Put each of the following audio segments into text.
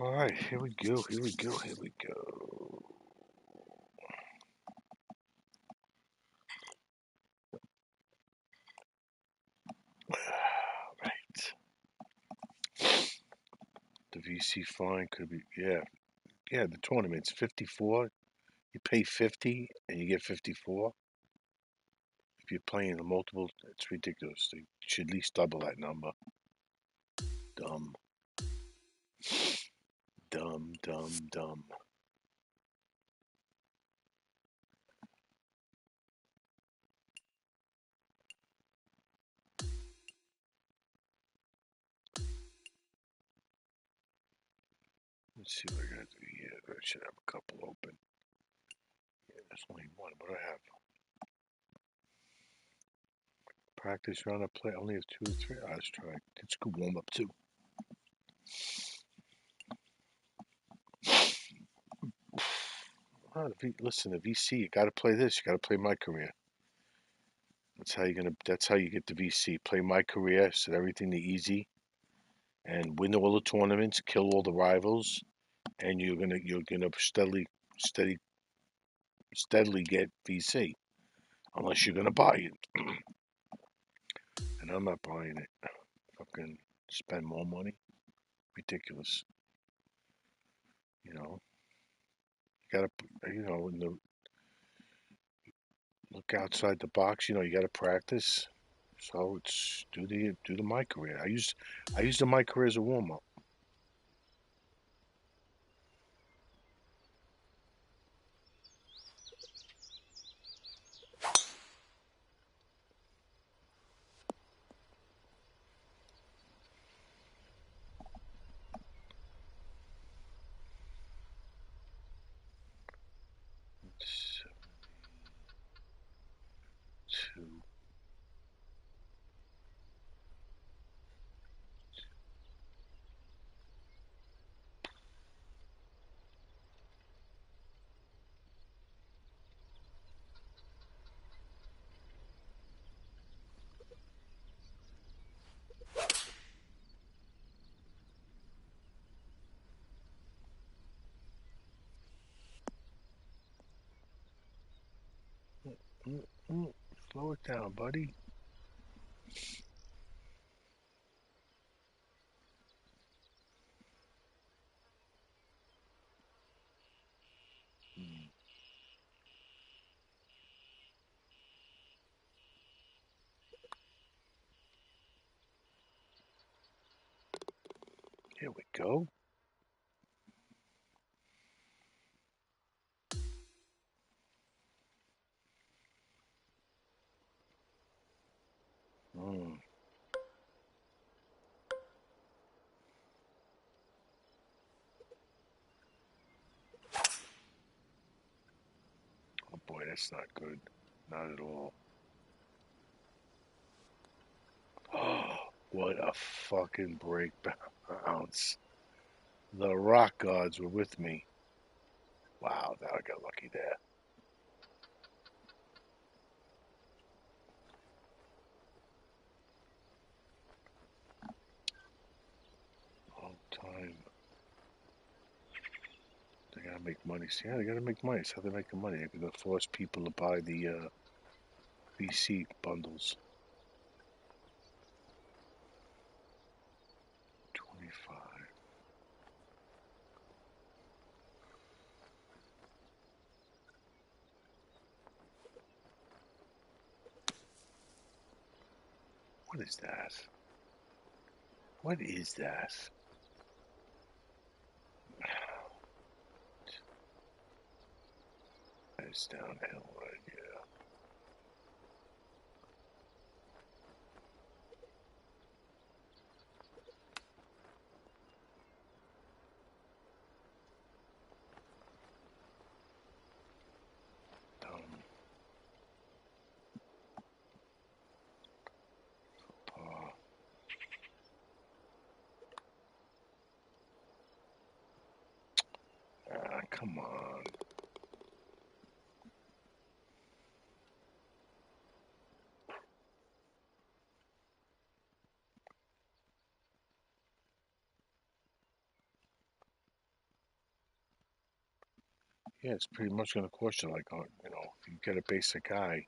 All right, here we go. Here we go. Here we go. Right. The VC fine could be, yeah. The tournament's 54. You pay 50 and you get 54. If you're playing the multiple, it's ridiculous. They should at least double that number. Dumb, dumb, dumb, dumb. Let's see what I got to do here. I should have a couple open. Yeah, there's only one. What do I have? Practice round of play. I only have 2 or 3. Let's try. It's a good warm up too. Listen, the VC. You got to play this. You got to play my career. That's how you're gonna. That's how you get the VC. Play my career. Set everything to easy, and win all the tournaments. Kill all the rivals, and you're gonna steady steadily get VC. Unless you're gonna buy it, and I'm not buying it. Fucking spend more money. Ridiculous. You know. You gotta. Look outside the box. You gotta practice. So it's do the my career. I used the my career as a warm up. Two. Mm, mm. Slow it down, buddy. Mm. Here we go. Mm. Oh boy, that's not good. Not at all. Oh, what a fucking break bounce. The rock gods were with me. Wow, I got lucky there. Long time. They gotta make money. See, yeah, they gotta make money. That's how they make the money. They're gonna force people to buy the VC bundles. 25. What is that? What is that? It's downhill right here. Dumb. Paw. Come on. Yeah, it's pretty much going to cost you like, you know, if you get a basic guy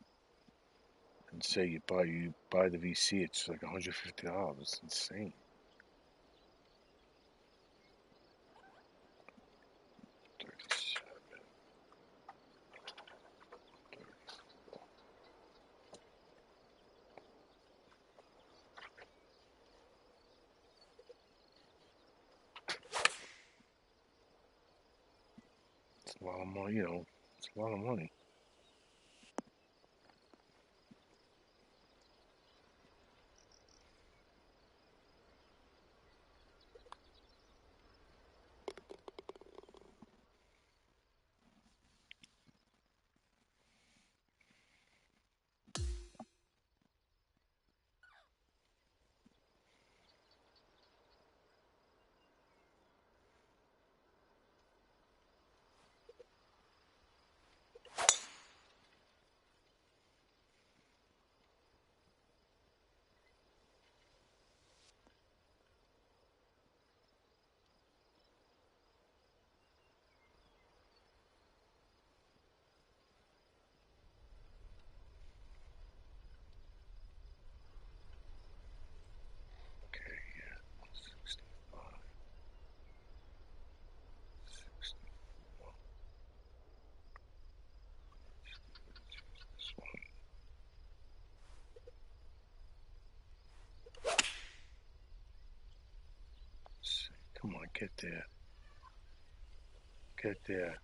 and say you buy the VC, it's like $150. It's insane. It's a lot of money, you know. It's a lot of money. Okay, yeah. 165. 64. This one. Let's see. Come on, get there. Get there.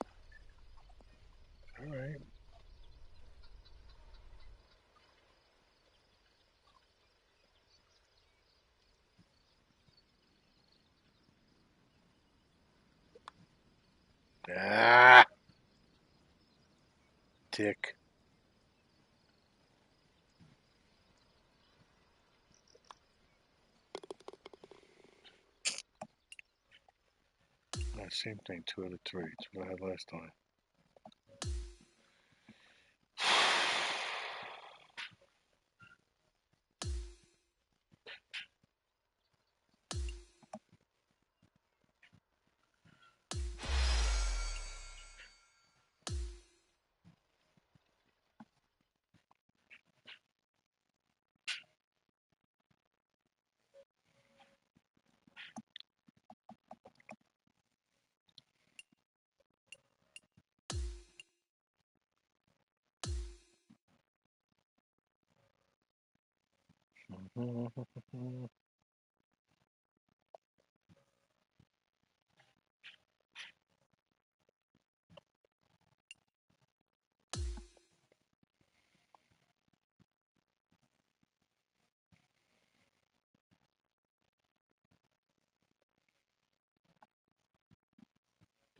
All right. Ah, dick. Same thing, 2 out of 3. It's what I had last time.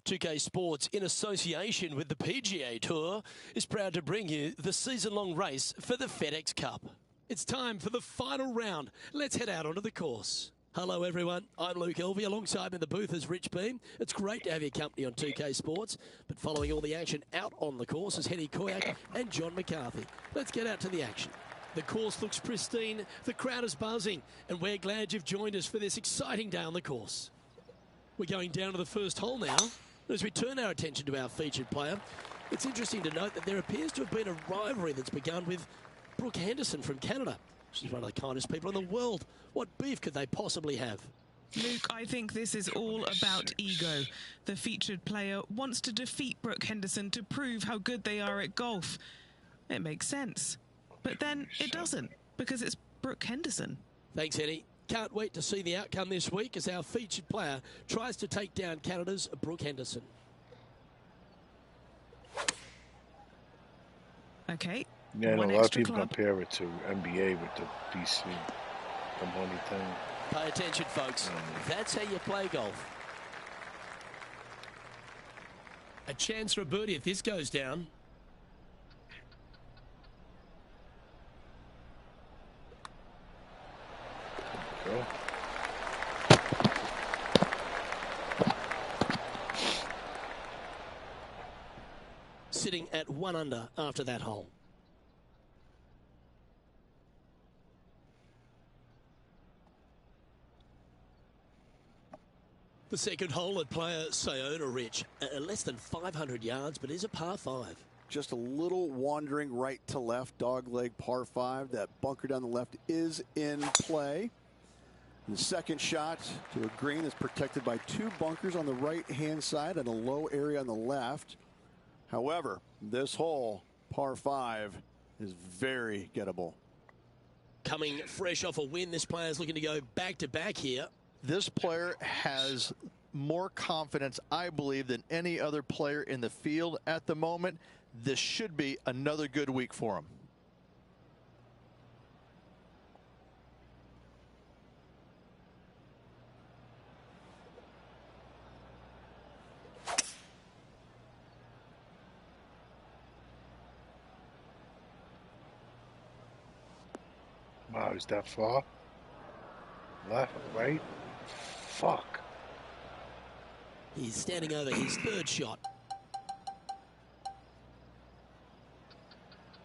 .2K Sports, in association with the PGA Tour, is proud to bring you the season-long race for the FedEx Cup. It's time for the final round. Let's head out onto the course. Hello everyone, I'm Luke Elvey. Alongside me in the booth is Rich Beam. It's great to have your company on 2K Sports, but following all the action out on the course is Henny Koyak and John McCarthy. Let's get out to the action. The course looks pristine, the crowd is buzzing, and we're glad you've joined us for this exciting day on the course. We're going down to the first hole now. As we turn our attention to our featured player, it's interesting to note that there appears to have been a rivalry that's begun with Brooke Henderson from Canada. She's one of the kindest people in the world. What beef could they possibly have? Luke, I think this is all about ego. The featured player wants to defeat Brooke Henderson to prove how good they are at golf. It makes sense. But then it doesn't, because it's Brooke Henderson. Thanks, Henny. Can't wait to see the outcome this week as our featured player tries to take down Canada's Brooke Henderson. Okay. Yeah, no, a lot of people compare it to NBA with the BC, the money thing. Pay attention, folks. That's how you play golf. A chance for a birdie if this goes down. Go. Sitting at 1 under after that hole. The second hole at Playa Saona, Rich. Less than 500 yards, but is a par 5. Just a little wandering right to left, dogleg par 5. That bunker down the left is in play. The second shot to a green is protected by 2 bunkers on the right-hand side and a low area on the left. However, this hole, par 5, is very gettable. Coming fresh off a win, this player's looking to go back-to-back here. This player has more confidence, I believe, than any other player in the field at the moment. This should be another good week for him. Wow, is that far? Left, right? Fuck. He's standing over his third shot.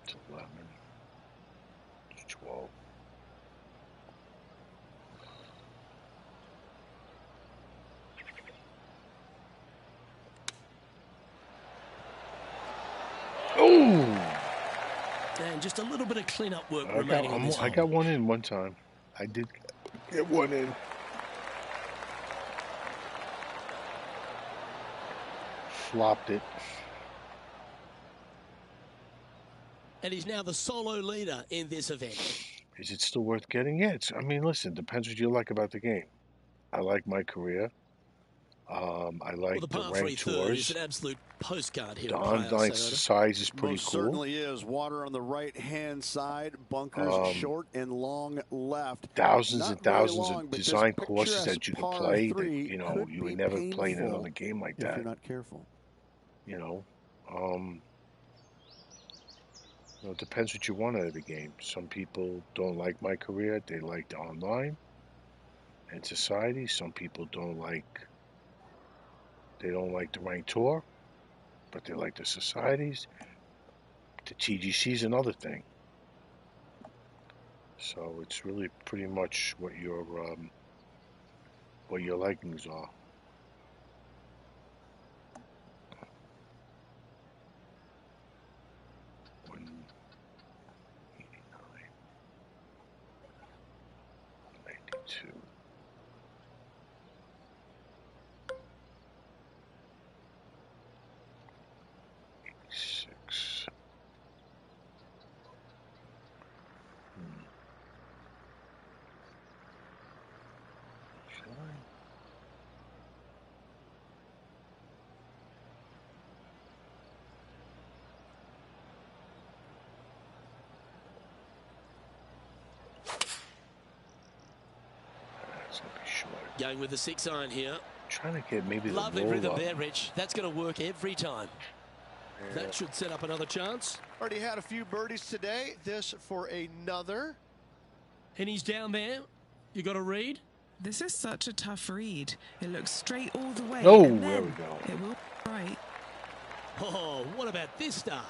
It's 11. It's 12. Oh! And just a little bit of cleanup work remaining on this hole. I got one in one time. I did get one in. Flopped it. And he's now the solo leader in this event. Is it still worth getting? Yeah, I mean, listen, depends what you like about the game. I like my career. I like the par the ranked 3 tours. is an absolute postcard here. The at Playa online Saona. size is pretty Most cool. certainly is. Water on the right-hand side, bunkers short and long left. Thousands Not and very thousands long, of but this design courses picturesque that you could par play that, 3 you know, could you be would never play in painful another game like if that. you're not careful. You know, it depends what you want out of the game. Some people don't like my career. They like the online and society. Some people don't like the ranked tour, but they like the societies. The TGC is another thing. So it's really pretty much what your likings are. Two. Six. That's gonna be short. Going with the 6-iron here. Trying to get maybe Lovely the roll rhythm up. there, Rich. That's going to work every time. Yeah. That should set up another chance. Already had a few birdies today. This for another. And he's down there. You got a read? This is such a tough read. It looks straight all the way. Oh, and there then we go. it will right. Oh, what about this start?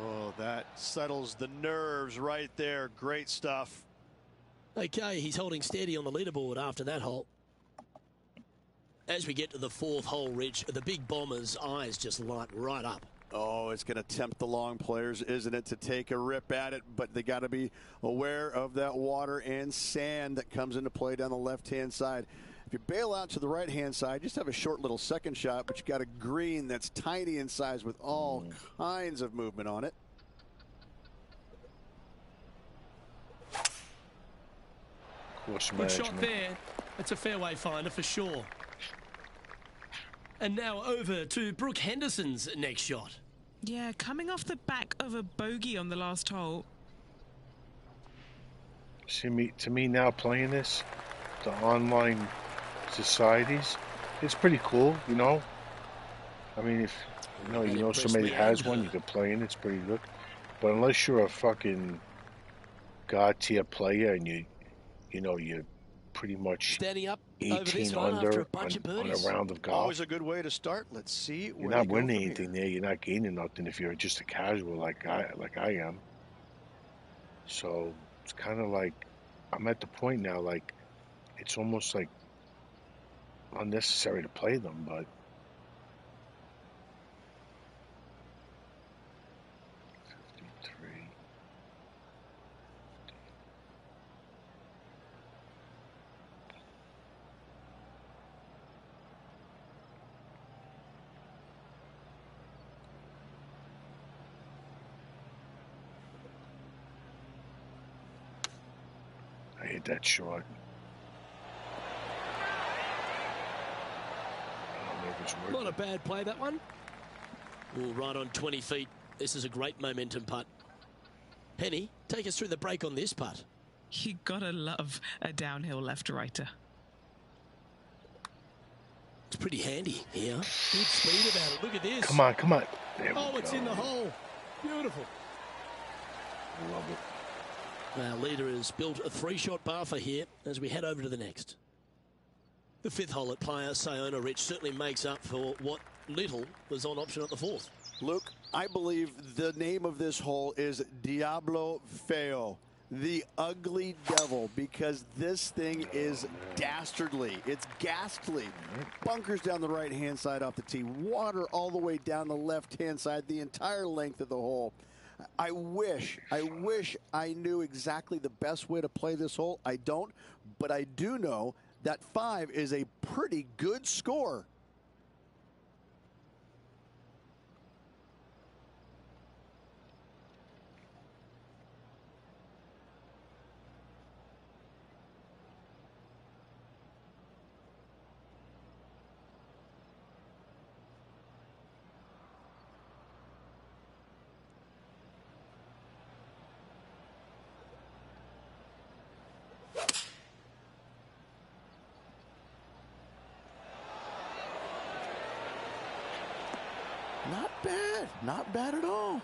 Oh, that settles the nerves right there. Great stuff. Okay, he's holding steady on the leaderboard after that hole. As we get to the 4th hole, Rich, the big bomber's eyes just light right up. Oh, it's going to tempt the long players, isn't it, to take a rip at it? But they got to be aware of that water and sand that comes into play down the left-hand side. If you bail out to the right-hand side, just have a short little second shot, but you got a green that's tiny in size with all kinds of movement on it. Course Good shot management. there. That's a fairway finder for sure. And now over to Brooke Henderson's next shot. Yeah, coming off the back of a bogey on the last hole. To me now playing this, the online societies, it's pretty cool, you know. I mean, if you know somebody that has one, you can play in. It's pretty good. But unless you're a fucking god tier player and you're pretty much Standing up over this 18 one after under a bunch of on birdies. a round of golf. Always a good way to start. Let's see You're where not they go winning from anything here. there. You're not gaining nothing if you're just a casual like I am. So it's kind of like I'm at the point now, like it's almost like unnecessary to play them, but 53. I hit that short. Not a bad play, that one. Ooh, right on 20 feet. This is a great momentum putt. Penny, take us through the break on this putt. You gotta love a downhill left-righter. It's pretty handy here. Good speed about it. Look at this. Come on, come on. There we it's go. in the hole. Beautiful. I love it. Our leader has built a 3-shot Barsha here as we head over to the next. The 5th hole at Playa Saona, Rich, certainly makes up for what little was on option at the 4th. Luke, I believe the name of this hole is Diablo Feo, the ugly devil, because this thing is dastardly. It's ghastly. Bunkers down the right-hand side off the tee, water all the way down the left-hand side, the entire length of the hole. I wish I knew exactly the best way to play this hole. I don't, but I do know that 5 is a pretty good score. Not bad. Not bad at all.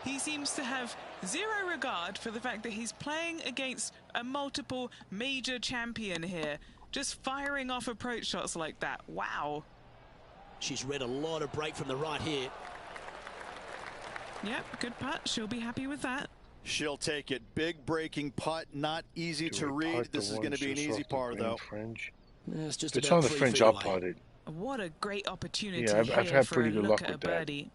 He seems to have zero regard for the fact that he's playing against a multiple major champion here. Just firing off approach shots like that. Wow. She's read a lot of break from the right here. Yep, good putt. She'll be happy with that. She'll take it. Big breaking putt. Not easy to read. This is going to be an easy par, though. Fringe. Yeah, it's just It's about on the 3 fringe. feet I'll away. putt it. What a great opportunity Yeah, I've here had for pretty a good look luck at a with that. birdie.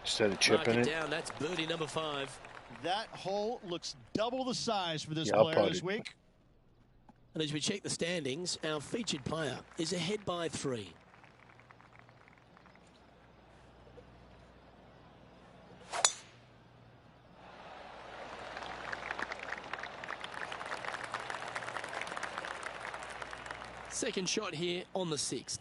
Instead of Mark chipping it it. down. That's birdie number 5. That hole looks double the size for this Yeah, I'll player putt this it. week. And as we check the standings, our featured player is ahead by 3. Second shot here on the 6th.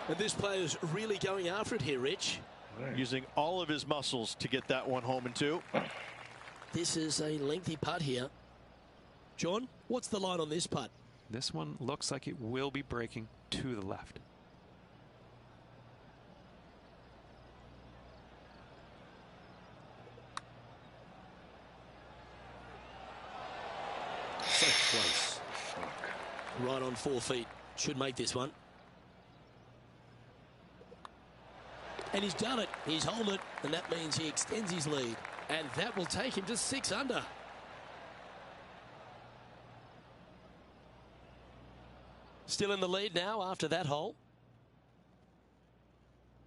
And this player's really going after it here, Rich. Right. Using all of his muscles to get that one home in 2. This is a lengthy putt here. John, what's the line on this putt? This one looks like it will be breaking to the left. So close. Right on 4 feet. Should make this one. And he's done it. He's held it. And that means he extends his lead. And that will take him to 6 under. Still in the lead now after that hole.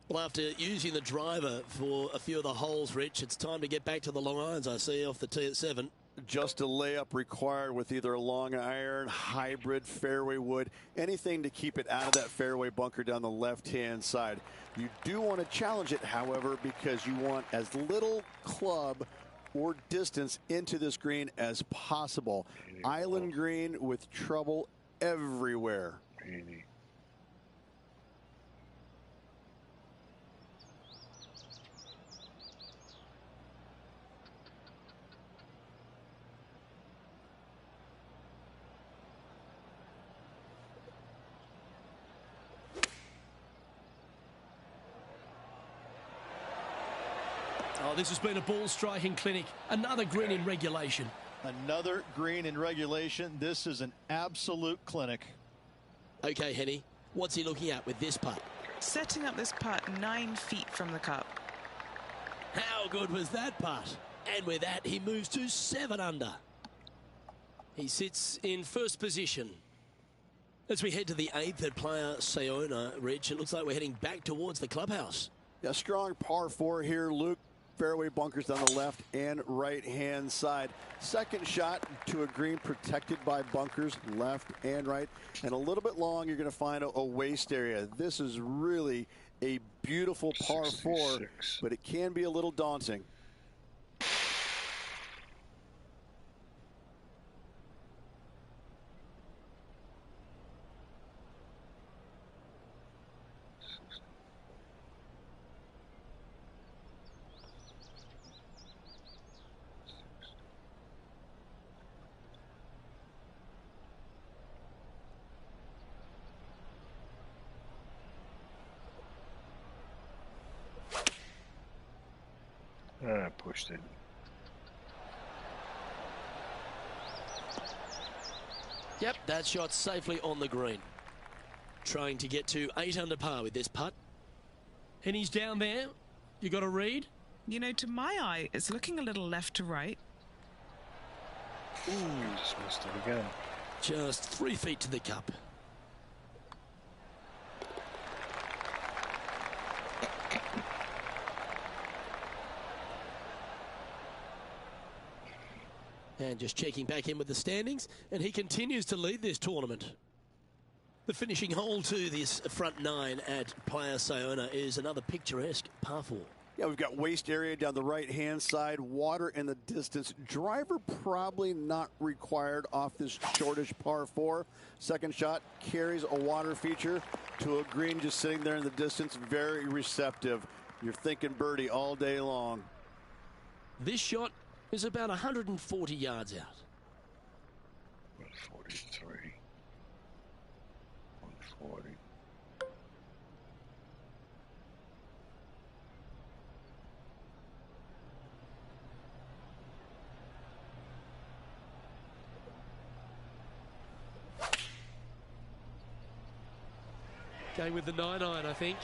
Well, after using the driver for a few of the holes, Rich, it's time to get back to the long irons, I see, off the tee at 7. Just a layup required with either a long iron, hybrid, fairway wood, anything to keep it out of that fairway bunker down the left-hand side. You do want to challenge it, however, because you want as little club or distance into this green as possible. Island green with trouble everywhere. 80. this has been a ball striking clinic. Another green in regulation. Another green in regulation. This is an absolute clinic. Okay, Henny, what's he looking at with this putt? Setting up this putt 9 feet from the cup. How good was that putt? And with that, he moves to 7 under. He sits in first position. As we head to the 8th at Playa Saona, Rich, it looks like we're heading back towards the clubhouse. Yeah, strong par 4 here, Luke. Fairway bunkers down the left and right hand side. Second shot to a green protected by bunkers left and right, and a little bit long. You're going to find a waste area. This is really a beautiful par 4, but it can be a little daunting. Pushed it. Yep, that shot safely on the green. Trying to get to 8 under par with this putt. And he's down there. You got a read? You know, to my eye, it's looking a little left to right. Ooh, just missed it again. Just 3 feet to the cup. And just checking back in with the standings, and he continues to lead this tournament. The finishing hole to this front 9 at Playa Saona is another picturesque par 4. Yeah, we've got waste area down the right-hand side, water in the distance. Driver probably not required off this shortish par 4. Second shot carries a water feature to a green just sitting there in the distance. Very receptive. You're thinking birdie all day long. This shot is about 140 yards out. 143. 140. Going with the 9-iron, I think.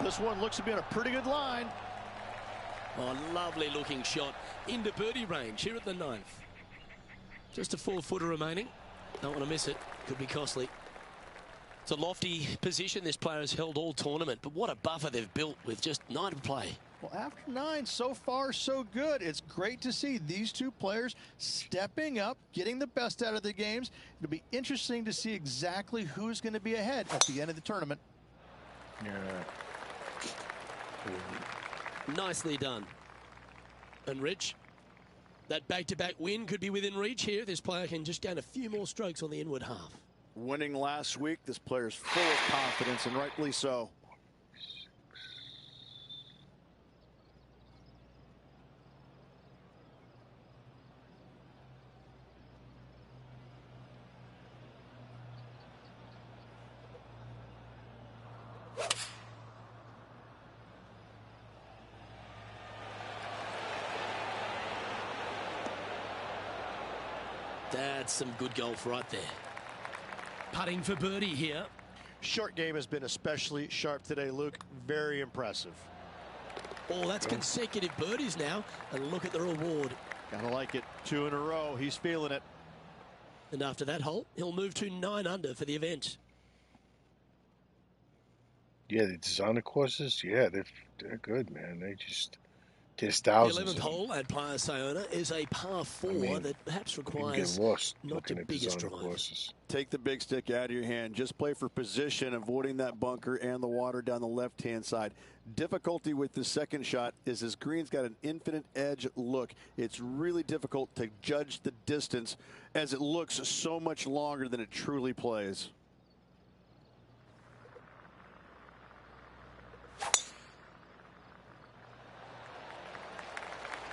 This one looks to be on a pretty good line. Oh, lovely looking shot into birdie range here at the 9th. Just a 4-footer remaining. Don't want to miss it. Could be costly. It's a lofty position this player has held all tournament, but what a buffer they've built with just 9 to play. Well, after 9, so far so good. It's great to see these two players stepping up, getting the best out of their games. It'll be interesting to see exactly who's going to be ahead at the end of the tournament. Yeah. Nicely done. And Rich, that back-to-back win could be within reach here. This player can just gain a few more strokes on the inward half. Winning last week, this player's full of confidence, and rightly so. That's some good golf right there. Putting for birdie here. Short game has been especially sharp today, Luke. Very impressive. Oh, that's consecutive birdies now. And look at the reward. Gotta like it. 2 in a row. He's feeling it. And after that hole, he'll move to 9 under for the event. Yeah, the designer courses, yeah, they're good, man. They just there's The thousands. 11th hole at Playa Saona is a par 4 that perhaps You can requires get lost not looking the at biggest designer drive. courses. Take the big stick out of your hand. Just play for position, avoiding that bunker and the water down the left-hand side. Difficulty with the second shot is this green's got an infinite edge look. It's really difficult to judge the distance as it looks so much longer than it truly plays.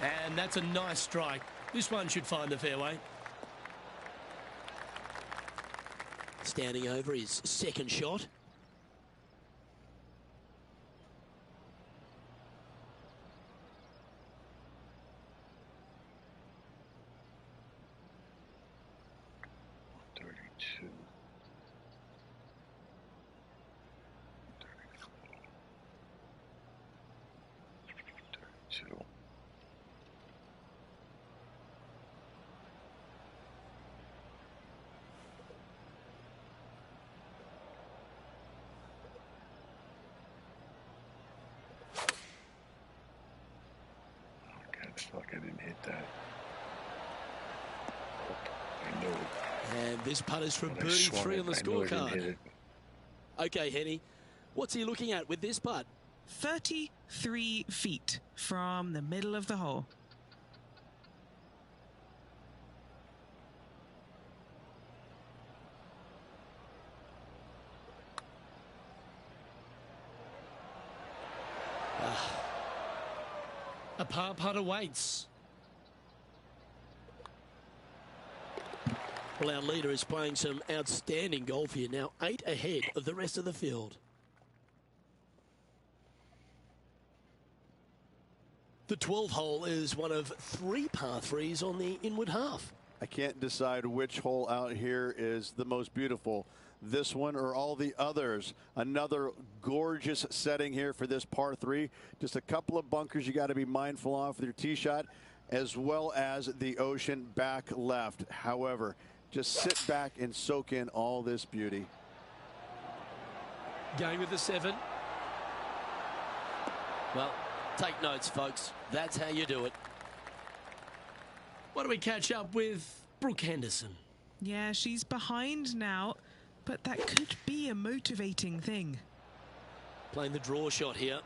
And that's a nice strike. This one should find the fairway. Standing over his second shot. Fuck, I didn't hit that. I knew it. And this putt is for When I birdie swung 3 it, on the I knew I didn't hit scorecard. it. Okay, Henny, what's he looking at with this putt? 33 feet from the middle of the hole. A par putt awaits. Well, our leader is playing some outstanding golf here now, 8 ahead of the rest of the field. The 12th hole is one of 3 par 3s on the inward half. I can't decide which hole out here is the most beautiful, this one or all the others. Another gorgeous setting here for this par 3. Just a couple of bunkers you got to be mindful of with your tee shot, as well as the ocean back left. However, just sit back and soak in all this beauty. Going with the 7. Well, take notes, folks. That's how you do it. Why don't we catch up with Brooke Henderson? Yeah, she's behind now, but that could be a motivating thing. Playing the draw shot here.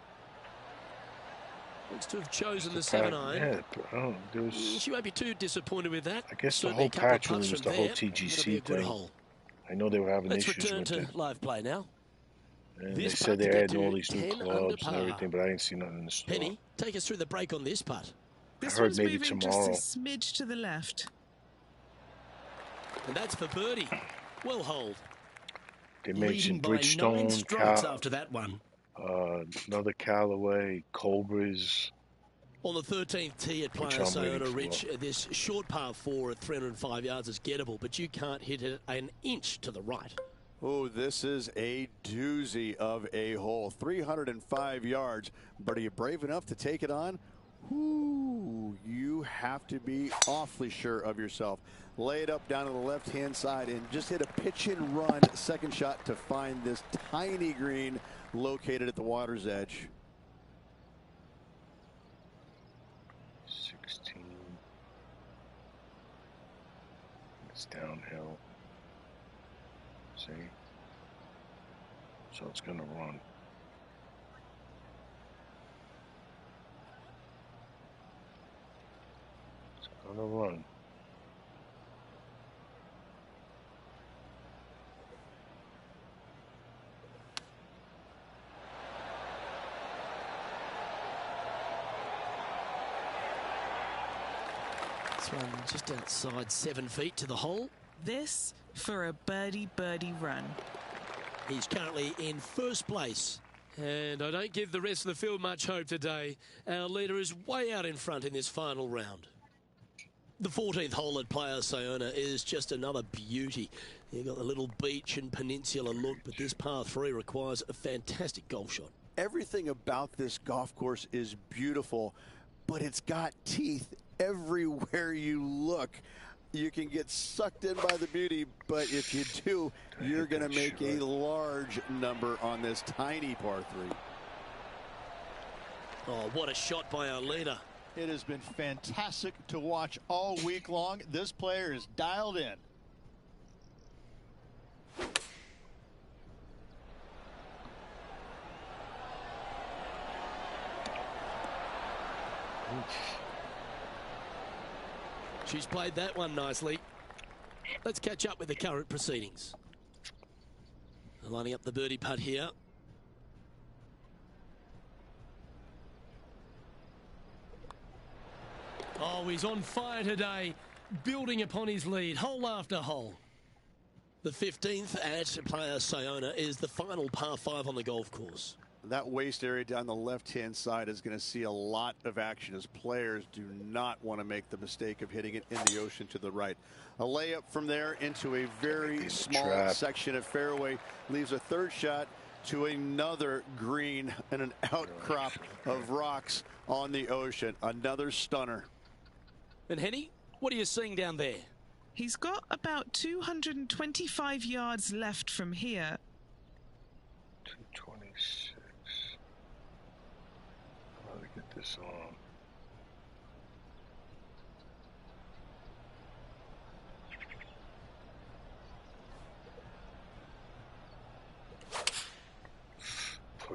Looks to have chosen the 7-iron. Yeah, but, there was, She won't be too disappointed with that. I guess the Certainly whole a couple of patch putts was from the whole there. That'll be a TGC good thing. hole. I know they were having Let's issues return with to it. live play now. And This they putt said to they're get adding to all these new 10 under clubs par. and everything, but I didn't see nothing in the store. Penny, take us through the break on this putt. This heard one's maybe moving tomorrow. just a smidge to the left. And that's for birdie. Well holed. They Leading mentioned by 9 Bridgestone, strokes after that one. another Callaway, Cobras. On the 13th tee at Which Playa I'm waiting Saona, for. Rich, this short par 4 at 305 yards is gettable, but you can't hit it an inch to the right. Oh, this is a doozy of a hole. 305 yards, but are you brave enough to take it on? Ooh, you have to be awfully sure of yourself. Lay it up down to the left-hand side and just hit a pitch and run second shot to find this tiny green located at the water's edge. 16. It's downhill. See? So it's going to run. It's going to run. This one just outside 7 feet to the hole. This for a birdie run. He's currently in first place. And I don't give the rest of the field much hope today. Our leader is way out in front in this final round. The 14th hole at Playa Saona is just another beauty. You've got the little beach and peninsula look, but this par 3 requires a fantastic golf shot. Everything about this golf course is beautiful, but it's got teeth everywhere you look. You can get sucked in by the beauty, but if you do, you're going to make a large number on this tiny par 3. Oh, what a shot by our leader. It has been fantastic to watch all week long. This player is dialed in. She's played that one nicely. Let's catch up with the current proceedings. Lining up the birdie putt here. Oh, he's on fire today, building upon his lead, hole after hole. The 15th at Playa Saona is the final par 5 on the golf course. That waist area down the left-hand side is going to see a lot of action as players do not want to make the mistake of hitting it in the ocean to the right. A layup from there into a very small section of fairway leaves a third shot to another green and an outcrop of rocks on the ocean. Another stunner. And Henny, what are you seeing down there? He's got about 225 yards left from here. 226. How do I get this on?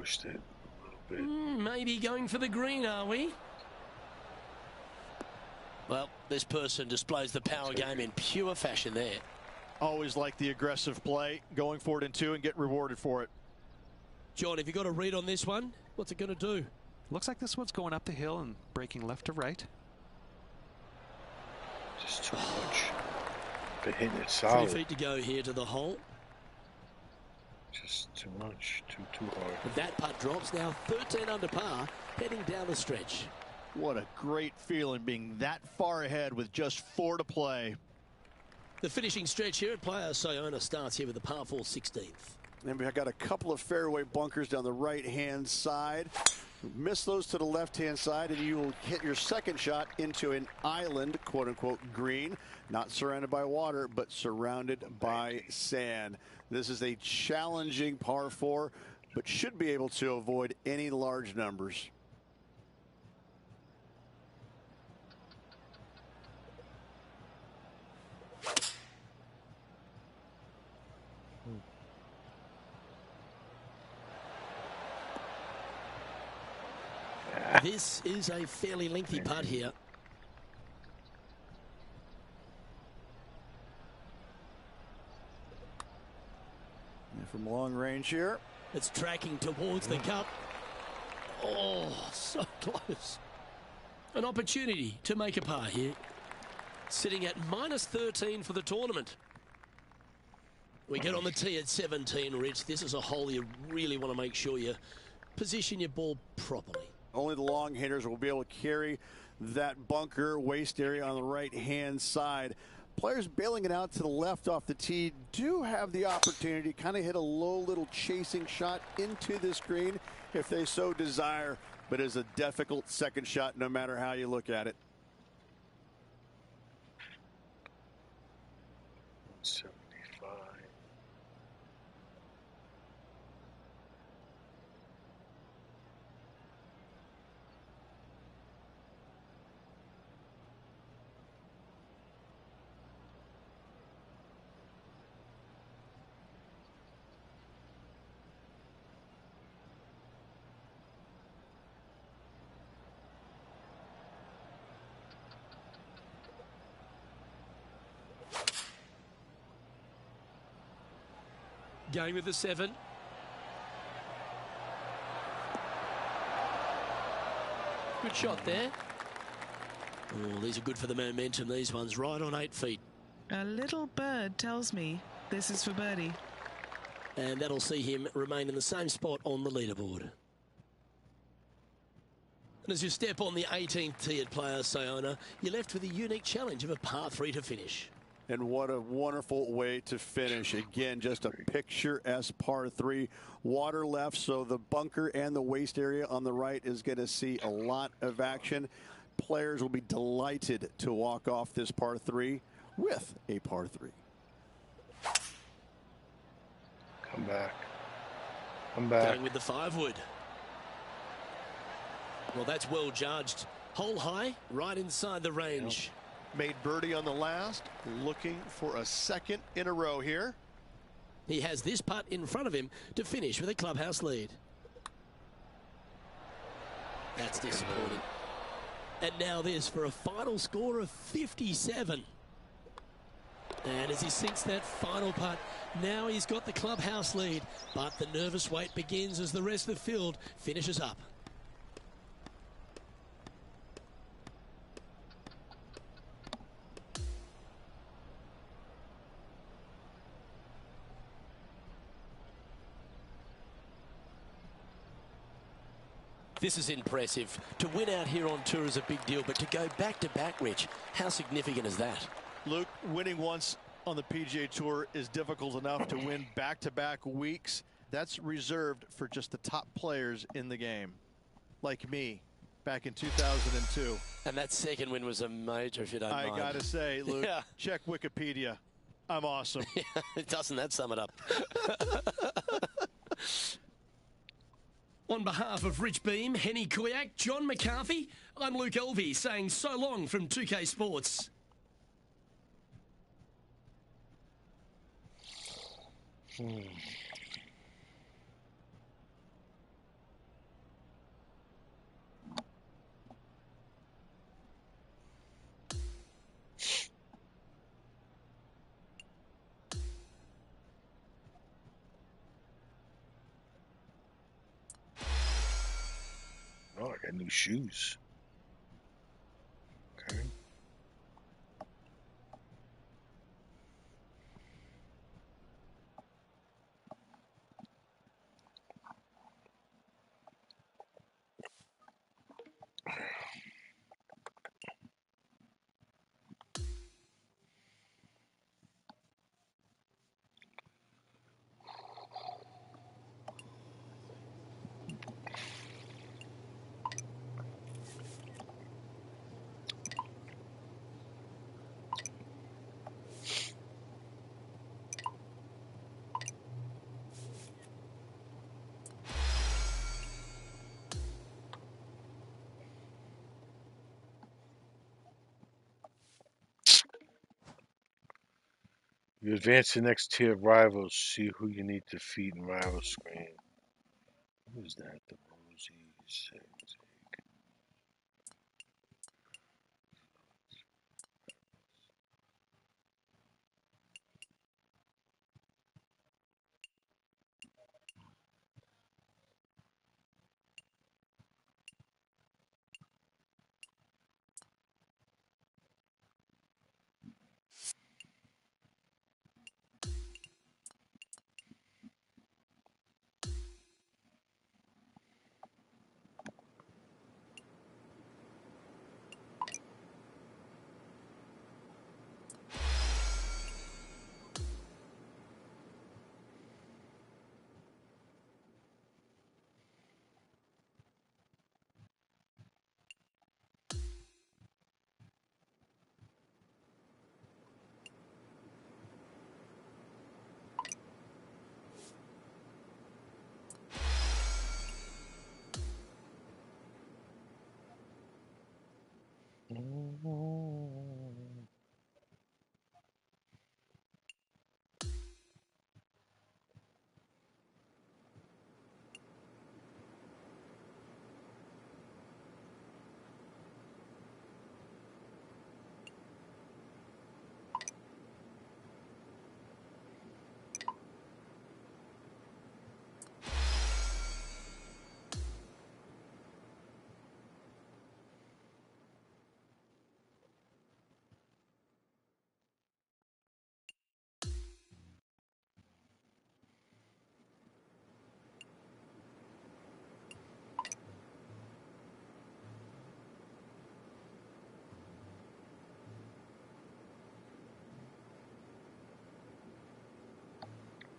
pushed it a little bit. Maybe going for the green, are we? Well, this person displays the power game in pure fashion there. Always like the aggressive play, going for it in 2 and get rewarded for it. John, have you got a read on this one? What's it going to do? Looks like this one's going up the hill and breaking left to right. Just too much. But hitting it 3 solid. feet to go here to the hole. Just too much. Too hard. But that putt drops now 13 under par, heading down the stretch. What a great feeling being that far ahead with just 4 to play. The finishing stretch here at Playa Saona starts here with the par 4 16th. And we've got a couple of fairway bunkers down the right-hand side. Miss those to the left-hand side, and you will hit your second shot into an island, quote-unquote, green. Not surrounded by water, but surrounded by sand. This is a challenging par 4, but should be able to avoid any large numbers. This is a fairly lengthy putt here. And from long range here. It's tracking towards the cup. Oh, so close. An opportunity to make a par here. Sitting at minus 13 for the tournament. We get on the tee at 17, Rich. This is a hole you really want to make sure you position your ball properly. Only the long hitters will be able to carry that bunker waist area on the right-hand side. Players bailing it out to the left off the tee do have the opportunity to kind of hit a low little chasing shot into this green if they so desire, but it's a difficult second shot no matter how you look at it. 75. Going with the 7. Good shot there. Oh, these are good for the momentum, these ones. Right on 8 feet. A little bird tells me this is for birdie. And that'll see him remain in the same spot on the leaderboard. And as you step on the 18th tee at Playa Saona, you're left with a unique challenge of a par 3 to finish. And what a wonderful way to finish. Again, just a picturesque par 3. Water left, so the bunker and the waist area on the right is going to see a lot of action. Players will be delighted to walk off this par 3 with a par 3. Come back. Come back. Going with the 5 wood. Well, that's well judged. Hole high, right inside the range. Yep. Made birdie on the last, looking for a second in a row here. He has this putt in front of him to finish with a clubhouse lead. That's disappointing. And now this for a final score of 57. And as he sinks that final putt, now he's got the clubhouse lead. But the nervous wait begins as the rest of the field finishes up. This is impressive. To win out here on tour is a big deal, but to go back-to-back, Rich, how significant is that? Luke, winning once on the PGA Tour is difficult enough. To win back-to-back weeks, that's reserved for just the top players in the game, like me back in 2002. And that second win was a major, if you don't mind. I gotta say, Luke, Yeah. check Wikipedia. I'm awesome. Doesn't that sum it up? On behalf of Rich Beam, Henny Kuyak, John McCarthy, I'm Luke Elvey saying so long from 2K Sports. Got new shoes. Okay. You advance the next tier of rivals. See who you need to defeat in rival screen. Who's that? The Rosies.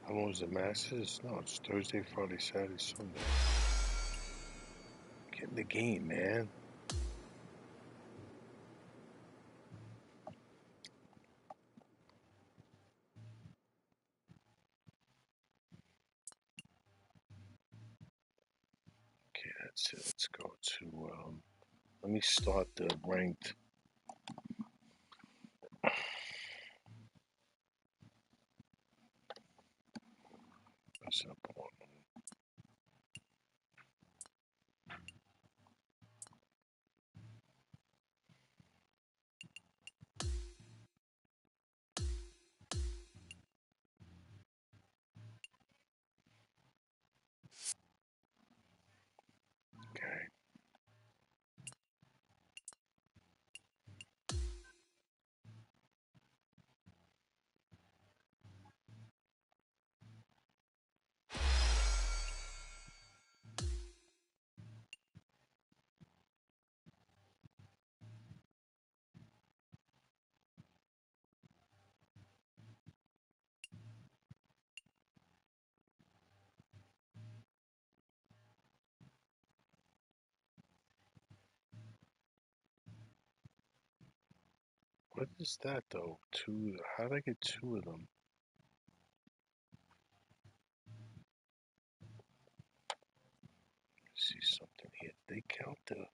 How long is the Masters? No, it's Thursday, Friday, Saturday, Sunday. Get in the game, man. Okay, that's it. Let's go to, let me start the ranked. That's up one. Okay. What is that though? Two. How did I get two of them? See something here. They count the.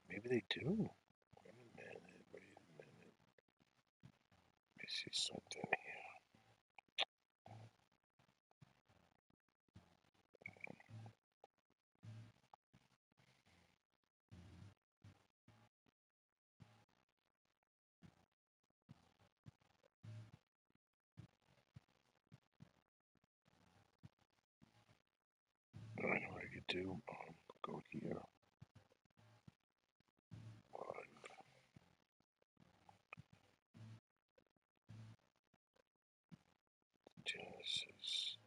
Maybe they do. Wait a minute. Wait a minute. Let me see something here. I know what I could do. go here. Genesis.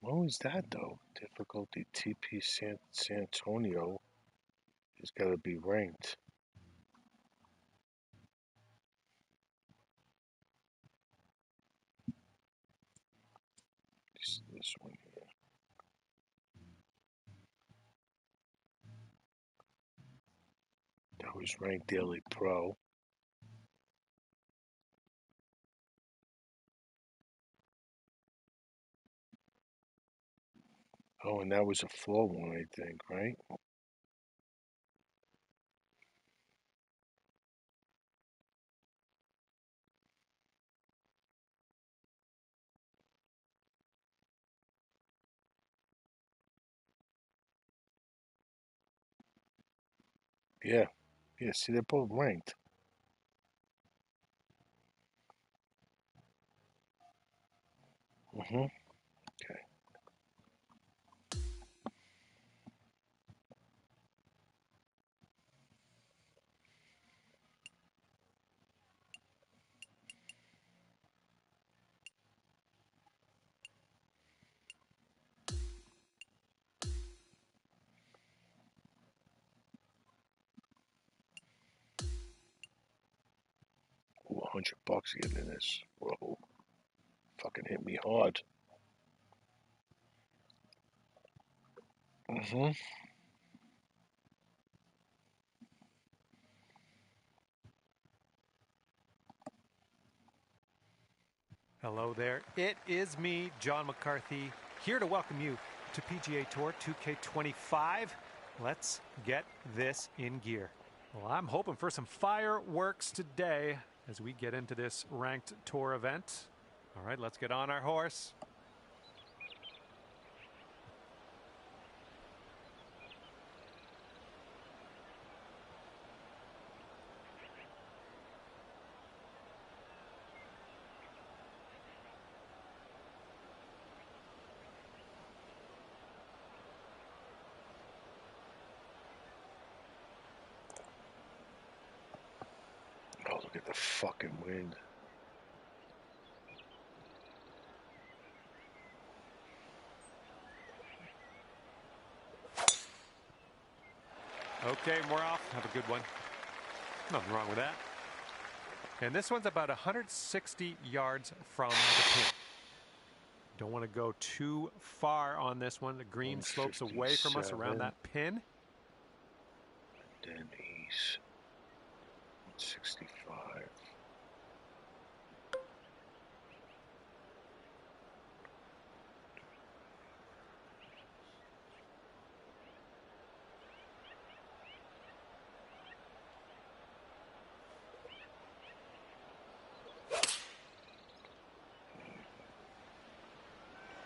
What was that though? Difficulty TP San Antonio has got to be ranked. This one here. That was ranked Daily Pro. Oh, and that was a 4-1, I think, right? Yeah. Yeah, see, they're both ranked. Mm-hmm. Okay. Ooh, $100 getting in this. Whoa. Fucking hit me hard. Mm-hmm. Hello there. It is me, John McCarthy, here to welcome you to PGA Tour 2K25. Let's get this in gear. Well, I'm hoping for some fireworks today as we get into this ranked tour event. All right, let's get on our horse. Oh, look at the fucking wind. Okay, we're off. Have a good one. Nothing wrong with that. And this one's about 160 yards from the pin. Don't want to go too far on this one. The green slopes away from us around that pin. Then he's 165.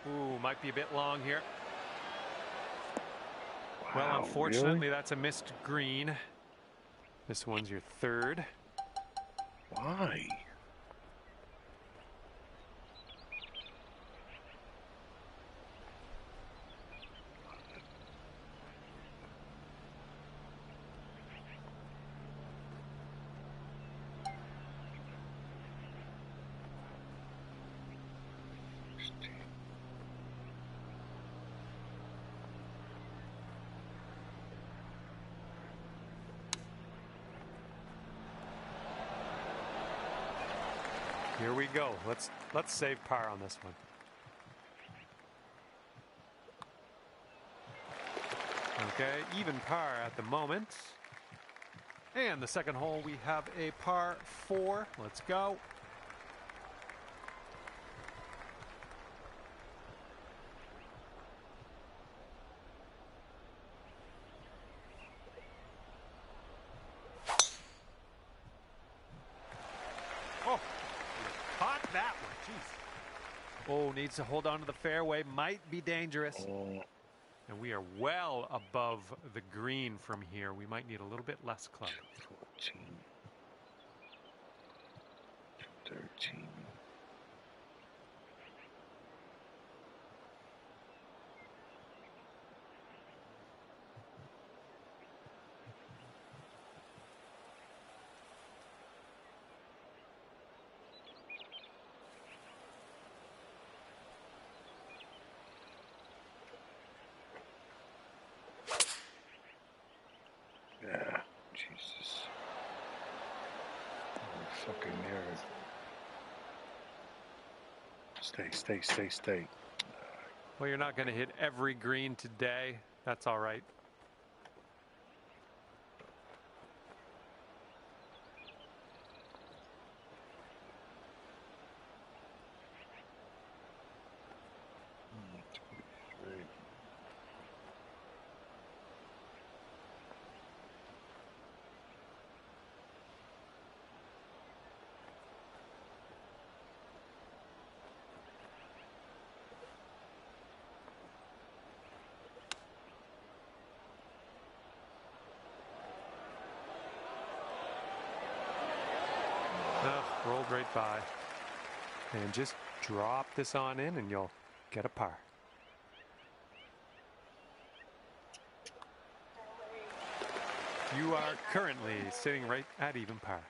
Ooh, might be a bit long here. Wow, well, unfortunately, really? that's a missed green. This one's your third. Why? Here we go. Let's save par on this one. Okay, even par at the moment. And the second hole, we have a par 4. Let's go. Oh, caught that one. Jeez. Oh, needs to hold on to the fairway. Might be dangerous. And we are well above the green from here. We might need a little bit less club. 14. 13. Yeah, Jesus. Oh, fucking nerd. Stay. Well, you're not going to hit every green today. That's all right. Rolled right by. And just drop this on in and you'll get a par. You are currently sitting right at even par.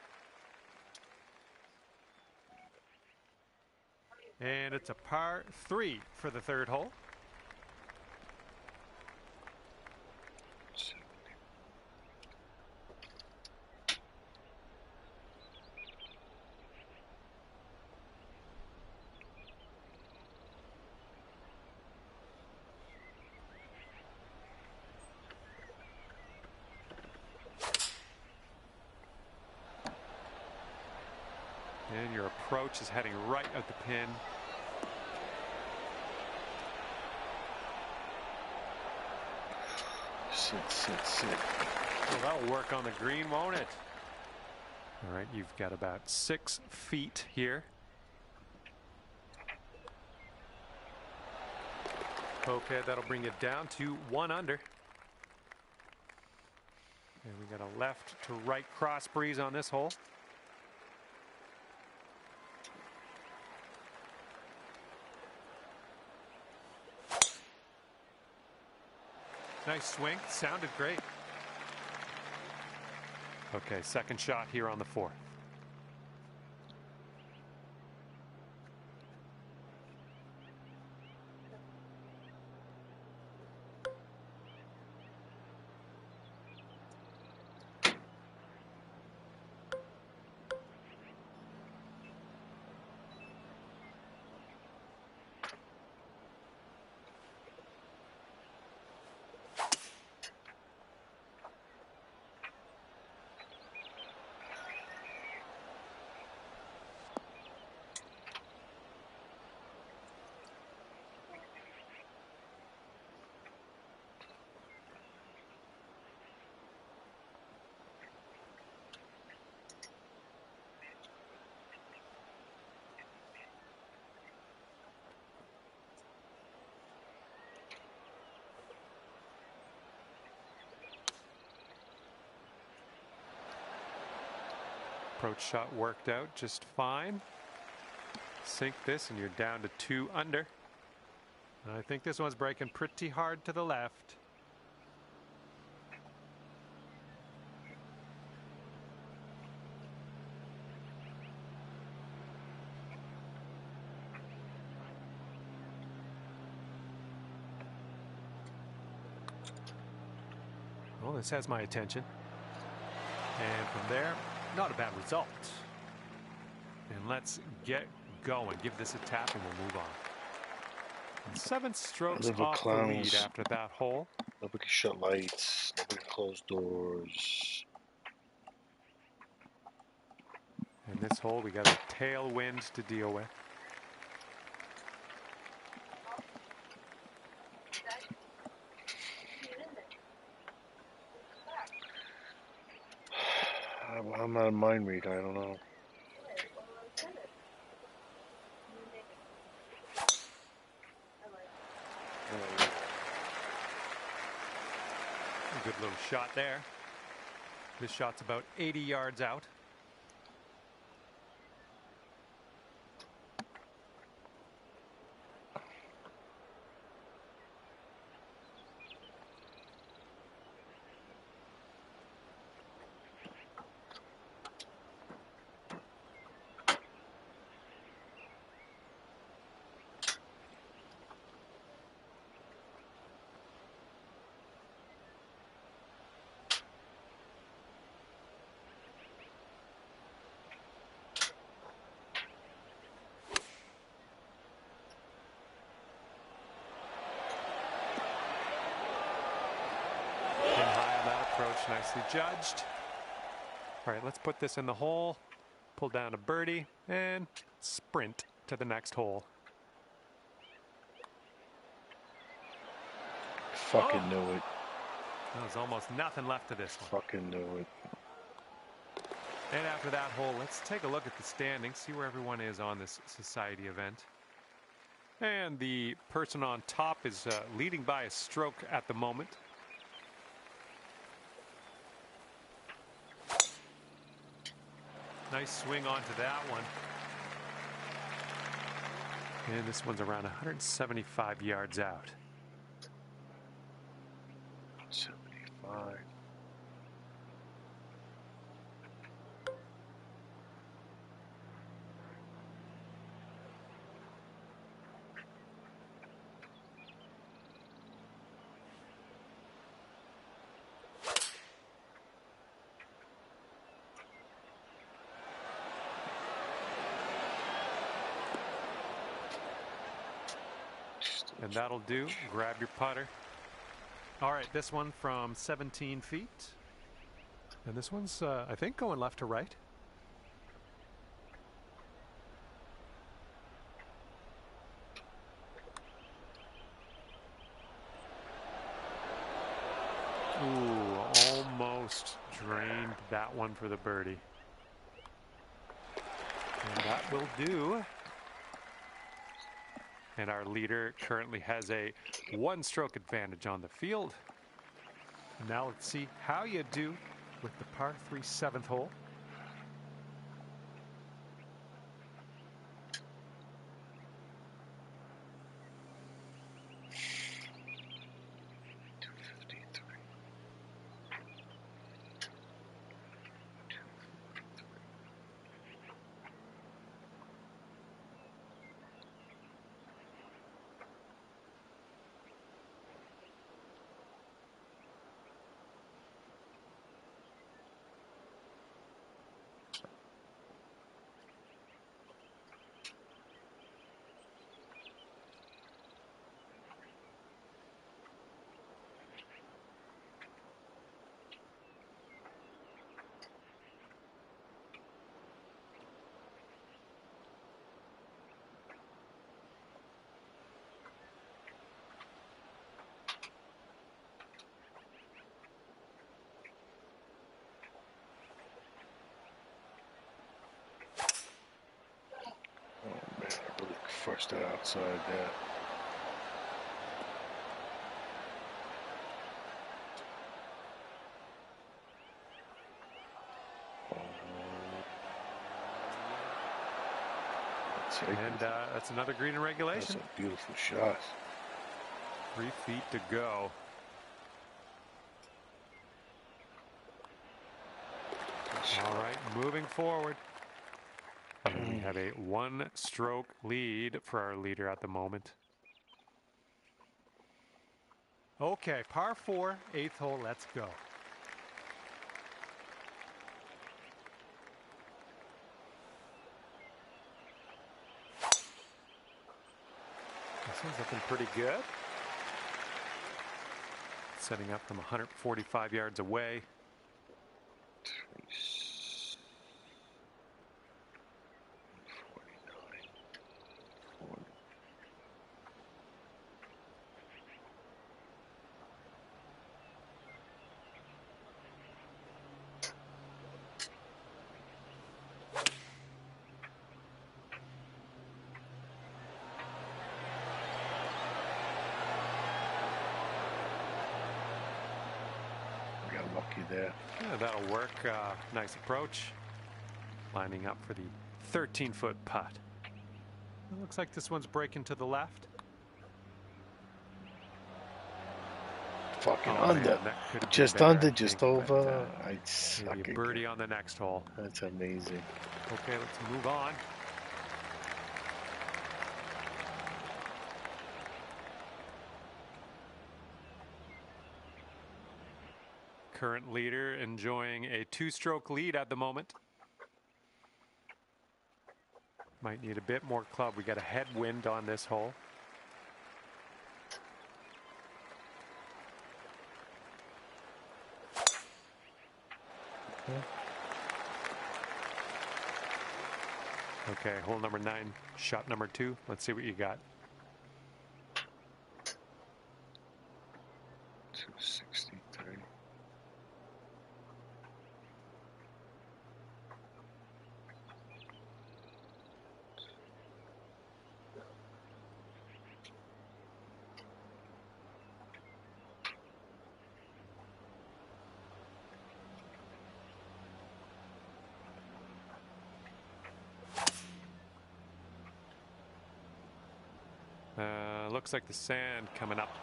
And it's a par 3 for the third hole. And your approach is heading right at the pin. Sit. Well, that'll work on the green, won't it? All right, you've got about 6 feet here. Okay, that'll bring it down to 1 under. And we got a left to right cross breeze on this hole. Nice swing, sounded great. Okay, second shot here on the 4th. Approach shot worked out just fine. Sink this and you're down to 2 under. And I think this one's breaking pretty hard to the left. Well, this has my attention. And from there, not a bad result. And let's get going. Give this a tap and we'll move on. And 7 strokes off the lead after that hole. Nobody can shut lights. Nobody can close doors. In this hole, we got a tailwind to deal with. I'm not a mind reader. I don't know. A good little shot there. This shot's about 80 yards out. nicely judged. All right, let's put this in the hole, pull down a birdie, and sprint to the next hole. Fucking knew it. There's almost nothing left of this one. Fucking knew it. And after that hole, let's take a look at the standings, see where everyone is on this society event. And the person on top is leading by a stroke at the moment. Nice swing onto that one. And this one's around 175 yards out. 75. And that'll do. Grab your putter. All right, this one from 17 feet. And this one's, I think, going left to right. Ooh, almost drained that one for the birdie. And that will do. And our leader currently has a one-stroke advantage on the field. Now let's see how you do with the par 3 7th hole. Crushed it outside there. And that's another green in regulation. That's a beautiful shot. 3 feet to go. All right, moving forward. And we have a one-stroke lead for our leader at the moment. Okay, par 4, 8th hole, let's go. This one's looking pretty good. Setting up from 145 yards away. Lucky there. Yeah, that'll work. Nice approach. Lining up for the 13-foot putt. It looks like this one's breaking to the left. Fucking under. Just under, just over. Maybe a birdie on the next hole. That's amazing. Okay, let's move on. Current leader enjoying a 2-stroke lead at the moment. Might need a bit more club. We got a headwind on this hole. Okay, hole number 9, shot number 2. Let's see what you got. 263. Looks like the sand coming up.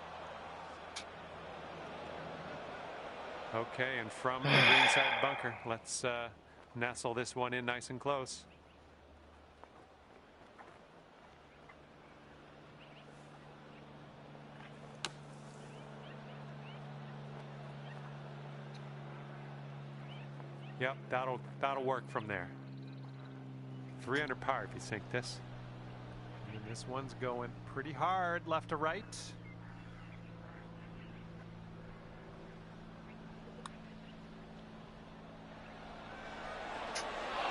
Okay, and from the greenside bunker, let's nestle this one in nice and close. Yep, that'll work from there. 3 under par if you sink this. And this one's going pretty hard left to right.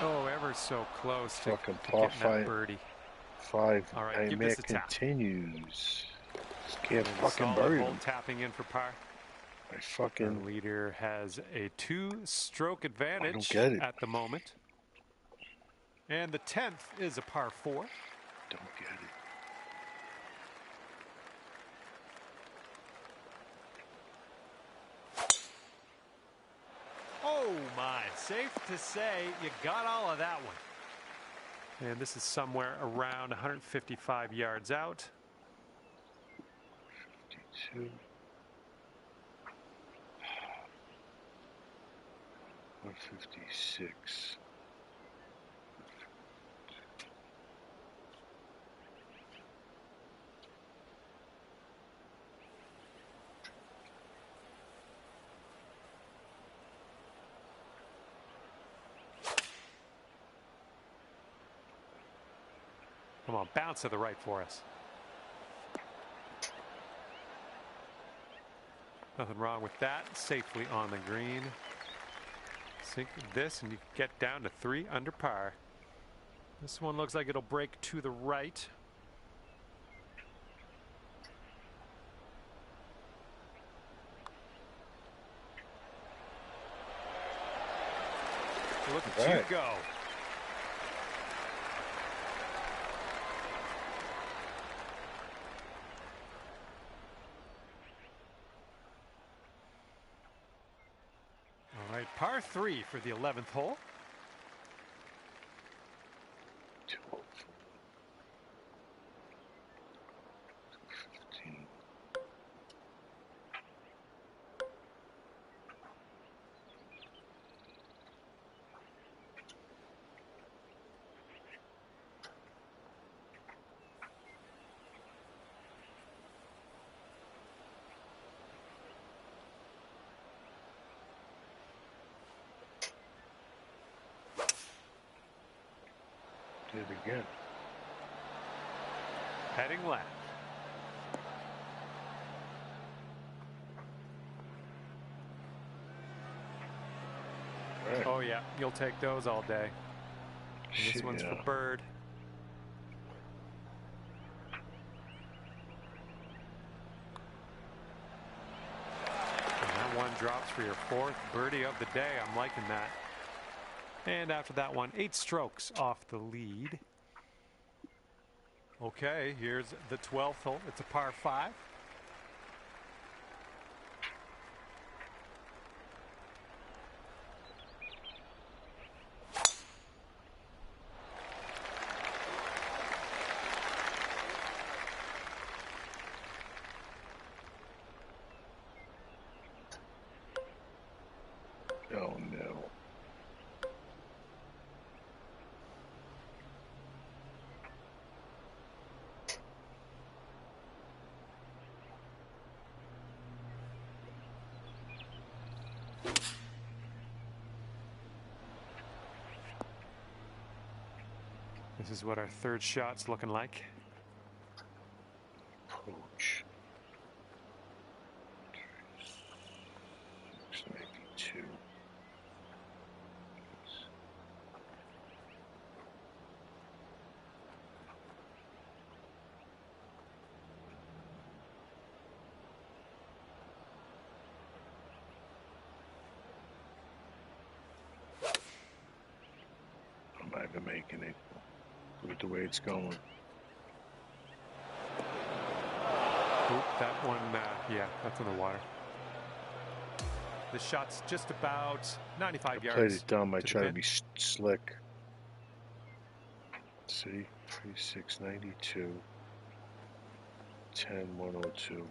Oh, ever so close to getting that birdie. 5. All right, give this a tap. Continues. Just can't fucking Solid bury hole him. tapping in for par. I fucking. The leader has a 2-stroke advantage get it. at the moment. And the 10th is a par 4. Don't get it. Oh my, safe to say you got all of that one. And this is somewhere around 155 yards out. 52. 156. Come on, bounce to the right for us. Nothing wrong with that. Safely on the green. Sink this and you get down to 3 under par. This one looks like it'll break to the right. Look at you go. All right, par 3 for the 11th hole. 215. Did it again. Heading left. Right. Oh yeah, you'll take those all day. And this one's for Bird. And that one drops for your 4th birdie of the day. I'm liking that. And after that one, 8 strokes off the lead. Okay, here's the 12th hole. It's a par 5. Oh no. This is what our 3rd shot's looking like. Approach. 692. never making it with the way it's going. Oop, that one, yeah, that's in the water. The shot's just about 95 yards. Played it dumb. I to try the to pin. be slick. See, 3692, 10102.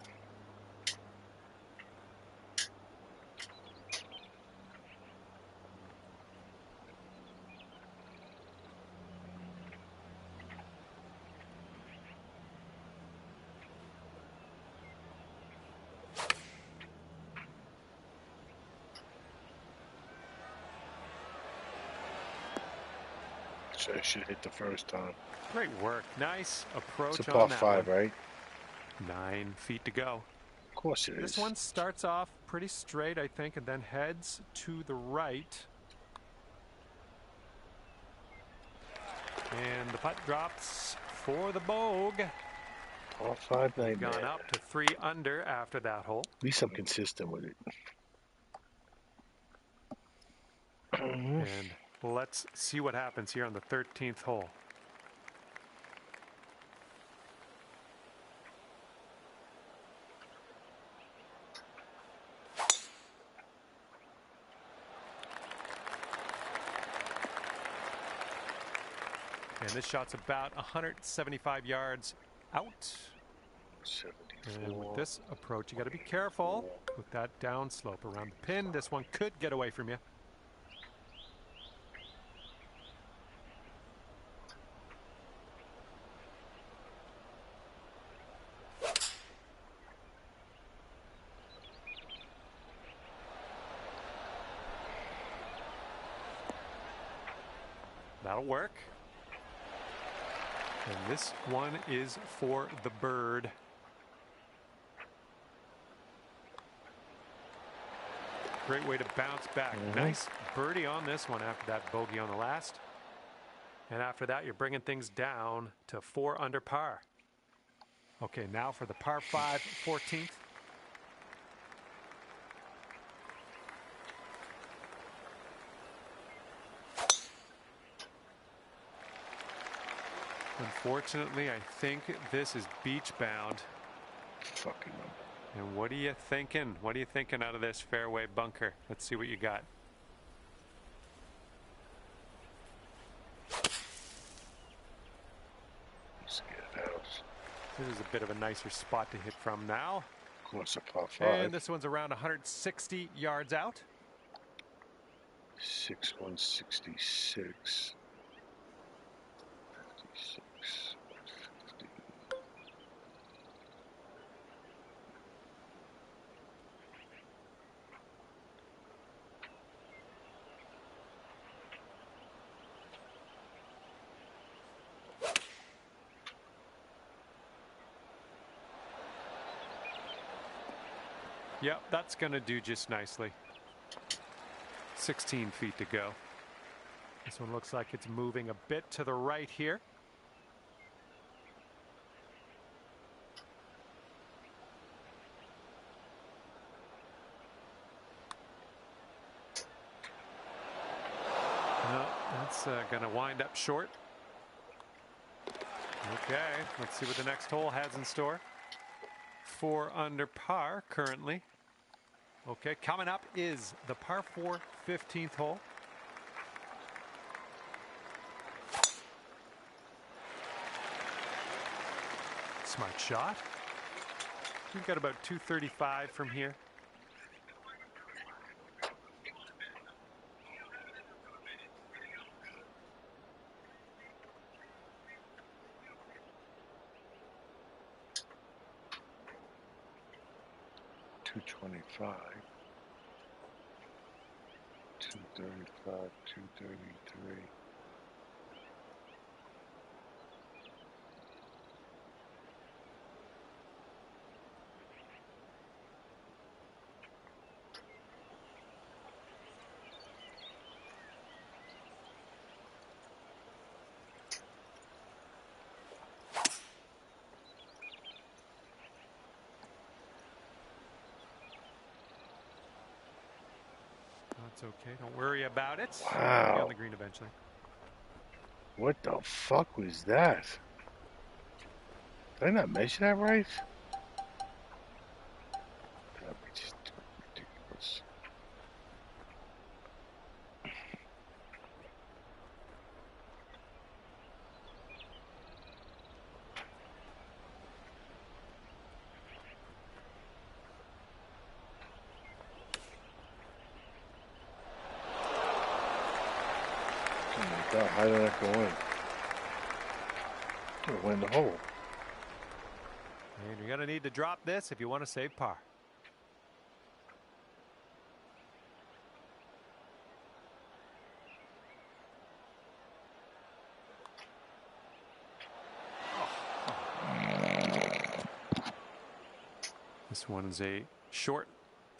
I should hit the first time. Great work. Nice approach It's a on par that 5, one. right? 9 feet to go. Of course it is. This one starts off pretty straight, I think, and then heads to the right. And the putt drops for the bogey. Par 5 nightmare. Gone up to 3 under after that hole. At least I'm consistent with it. And let's see what happens here on the 13th hole. And this shot's about 175 yards out. 74. And with this approach, you got to be careful with that downslope around the pin. This one could get away from you. That'll work. And this one is for the bird. Great way to bounce back. Nice birdie on this one after that bogey on the last. And after that, you're bringing things down to 4 under par. Okay, now for the par 5 14th. Unfortunately, I think this is beach bound. Fucking number. And what are you thinking? What are you thinking out of this fairway bunker? Let's see what you got. Let's get it out. This is a bit of a nicer spot to hit from now. Of course, a par 5. And this one's around 160 yards out. 166. 56. 50. Yep, that's going to do just nicely. 16 feet to go. This one looks like it's moving a bit to the right here. No, that's going to wind up short. Okay, let's see what the next hole has in store. 4 under par currently. Okay, coming up is the par 4 15th hole. Smart shot. We've got about 235 from here. $225, 235, 233. That's okay. Don't worry about it. Wow. It'll be on the green eventually. What the fuck was that? Did I not measure that right? That'd be just ridiculous. Oh my God, how did that go in? It went in the hole. And you're going to need to drop this if you want to save par. This one's a short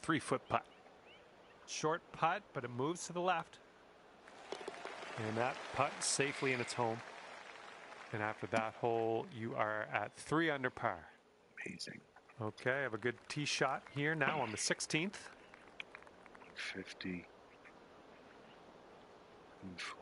3-foot putt. Short putt, but it moves to the left. And that putt safely in its home. And after that hole, you are at 3 under par. Amazing. Okay, I have a good tee shot here now on the 16th. 50 and 40.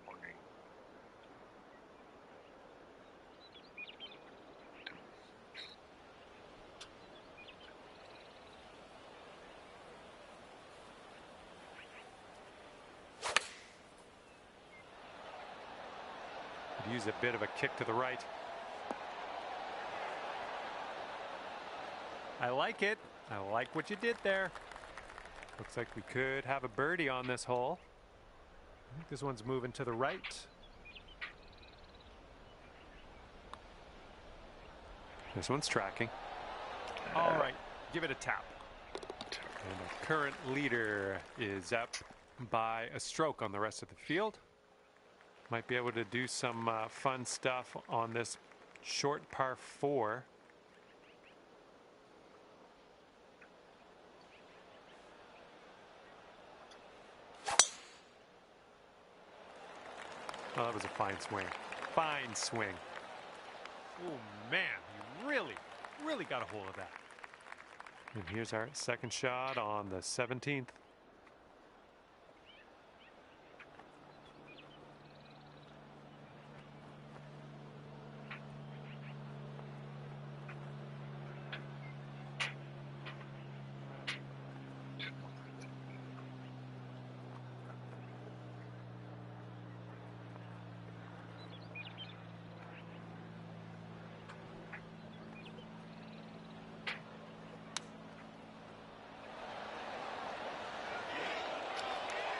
Could use a bit of a kick to the right. I like it. I like what you did there. Looks like we could have a birdie on this hole. I think this one's moving to the right. This one's tracking. All right, give it a tap. And the current leader is up by a stroke on the rest of the field. Might be able to do some fun stuff on this short par 4. Oh, that was a fine swing. Fine swing. Oh, man, you really got a hold of that. And here's our second shot on the 17th.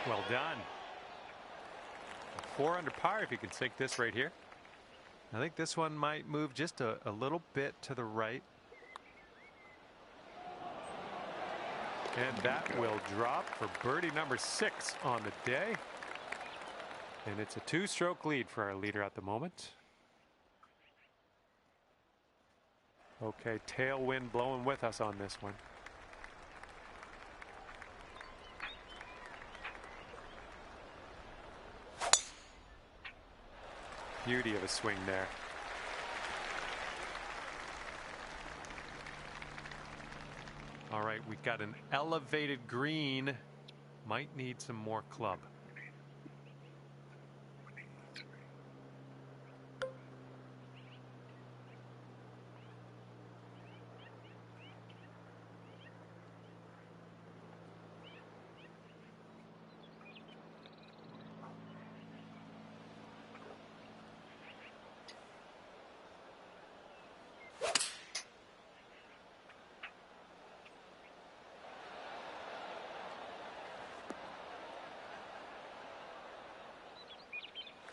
Well done. 4 under par if you can sink this right here. I think this one might move just a little bit to the right. And that will drop for birdie number 6 on the day. And it's a 2-stroke lead for our leader at the moment. Okay, tailwind blowing with us on this one. Beauty of a swing there. All right, we've got an elevated green. Might need some more club.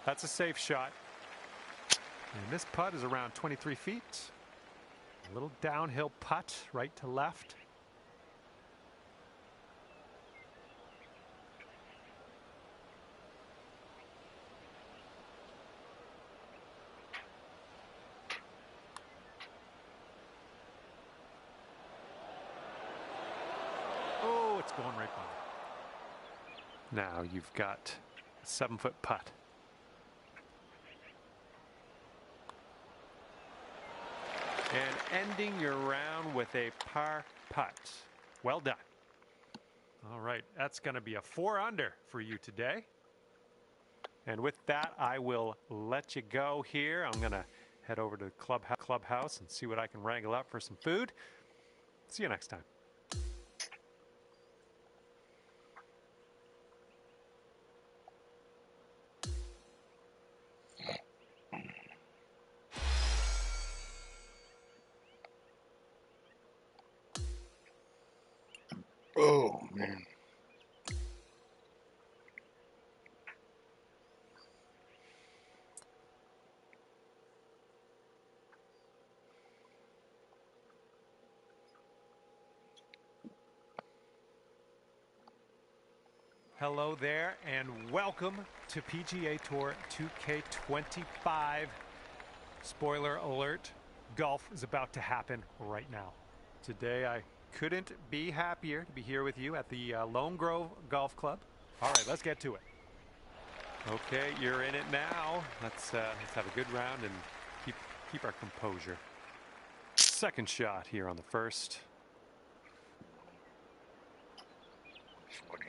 That's a safe shot. And this putt is around 23 feet. A little downhill putt, right to left. Oh, it's going right by. Now you've got a 7-foot putt. And ending your round with a par putt. Well done. All right, that's going to be a 4 under for you today. And with that, I will let you go here. I'm going to head over to the clubhouse and see what I can wrangle up for some food. See you next time. Oh, man. Hello there and welcome to PGA Tour 2K25. Spoiler alert, golf is about to happen right now. Today I couldn't be happier to be here with you at the Lone Grove Golf Club. All right, let's get to it. Okay, you're in it now. Let's have a good round and keep our composure. Second shot here on the first. 49.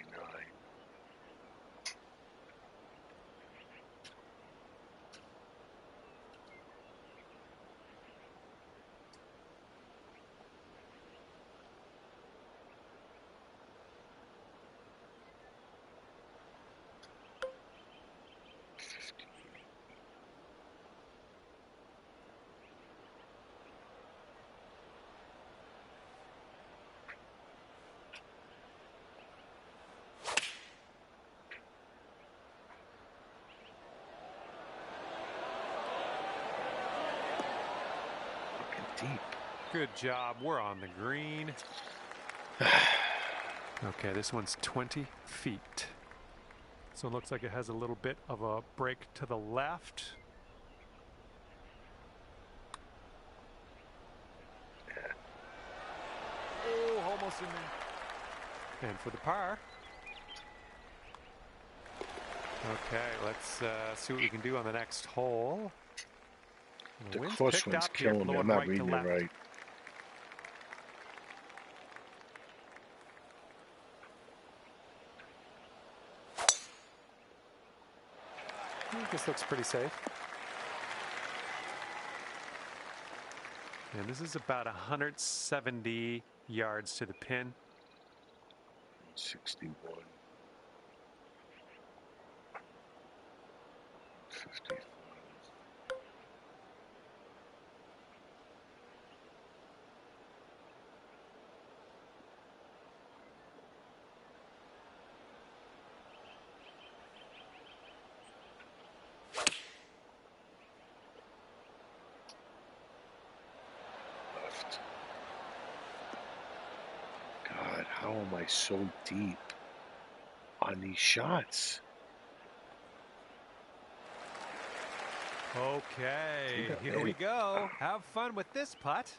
Deep. Good job. We're on the green. Okay, this one's 20 feet. So it looks like it has a little bit of a break to the left. Oh, almost in there. And for the par. Okay, let's see what we can do on the next hole. The wind's crosswind's picked up here, killing me. I'm blowing not right to reading it left. right. This looks pretty safe. And this is about 170 yards to the pin. 61. 50. Left. God, how am I so deep on these shots? Okay, here we go. Have fun with this putt.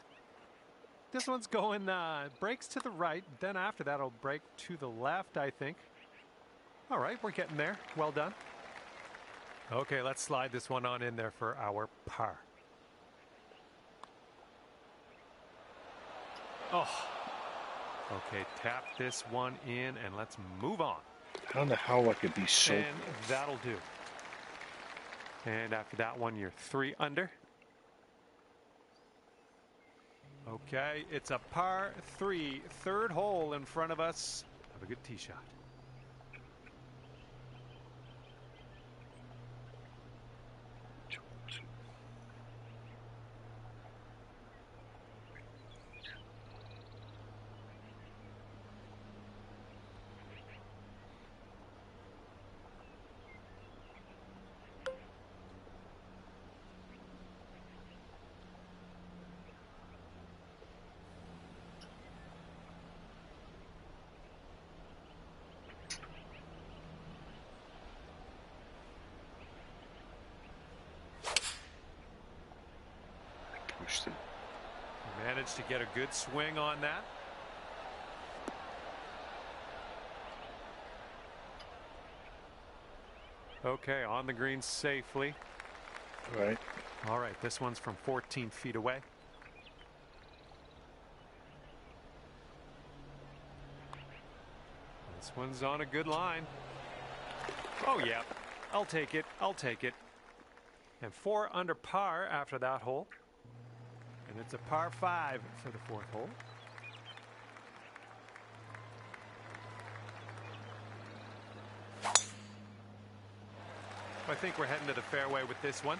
This one's going, breaks to the right. Then after that, it'll break to the left, I think. All right, we're getting there. Well done. Okay, let's slide this one on in there for our par. Oh. Okay, tap this one in and let's move on. How the hell I could be so And that'll do. And after that one, you're 3 under. Okay, it's a par 3, third hole in front of us. Have a good tee shot. pushed it. Managed to get a good swing on that. Okay, on the green safely. Right. All right, this one's from 14 feet away. This one's on a good line. Oh, yeah. I'll take it. I'll take it. And 4 under par after that hole. And it's a par 5 for the 4th hole. I think we're heading to the fairway with this one.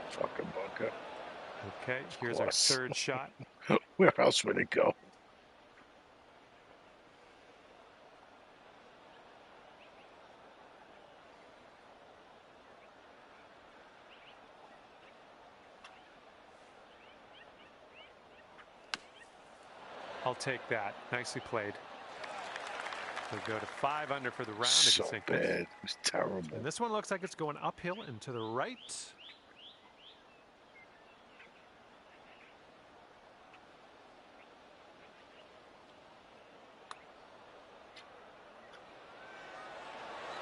Fucking bunker. Okay, here's our 3rd shot. Where else would it go? I'll take that. Nicely played. We'll go to 5 under for the round. So if you think bad. It was terrible. And this one looks like it's going uphill and to the right.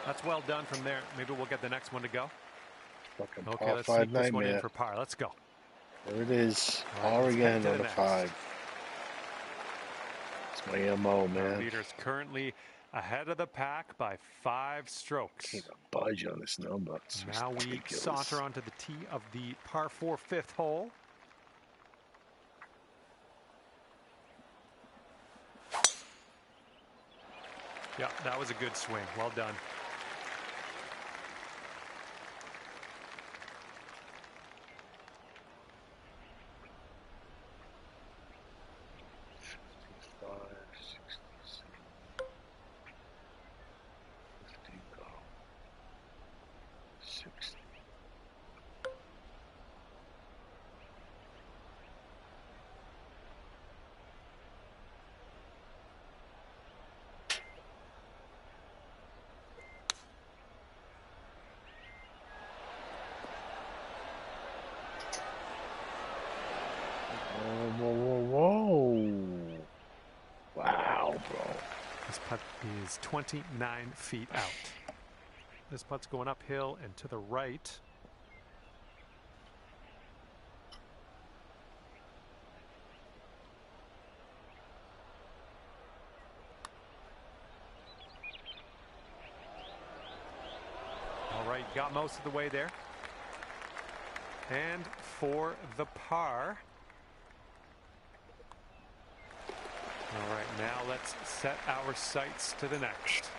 That's well done from there. Maybe we'll get the next one to go. Fucking Okay, par let's 5 sneak this one in nightmare. for par. Let's go. There it is. All right, Par let's head again to on the the next. 5. It's my MO, Our man. leader's currently ahead of the pack by 5 strokes. Can't even budge on this number. It's Now we ridiculous. saunter onto the tee of the par 4 5th hole. Yeah, that was a good swing. Well done. Whoa. Wow, bro. This putt is 29 feet out. This putt's going uphill and to the right. All right, got most of the way there. And for the par. All right, now let's set our sights to the next.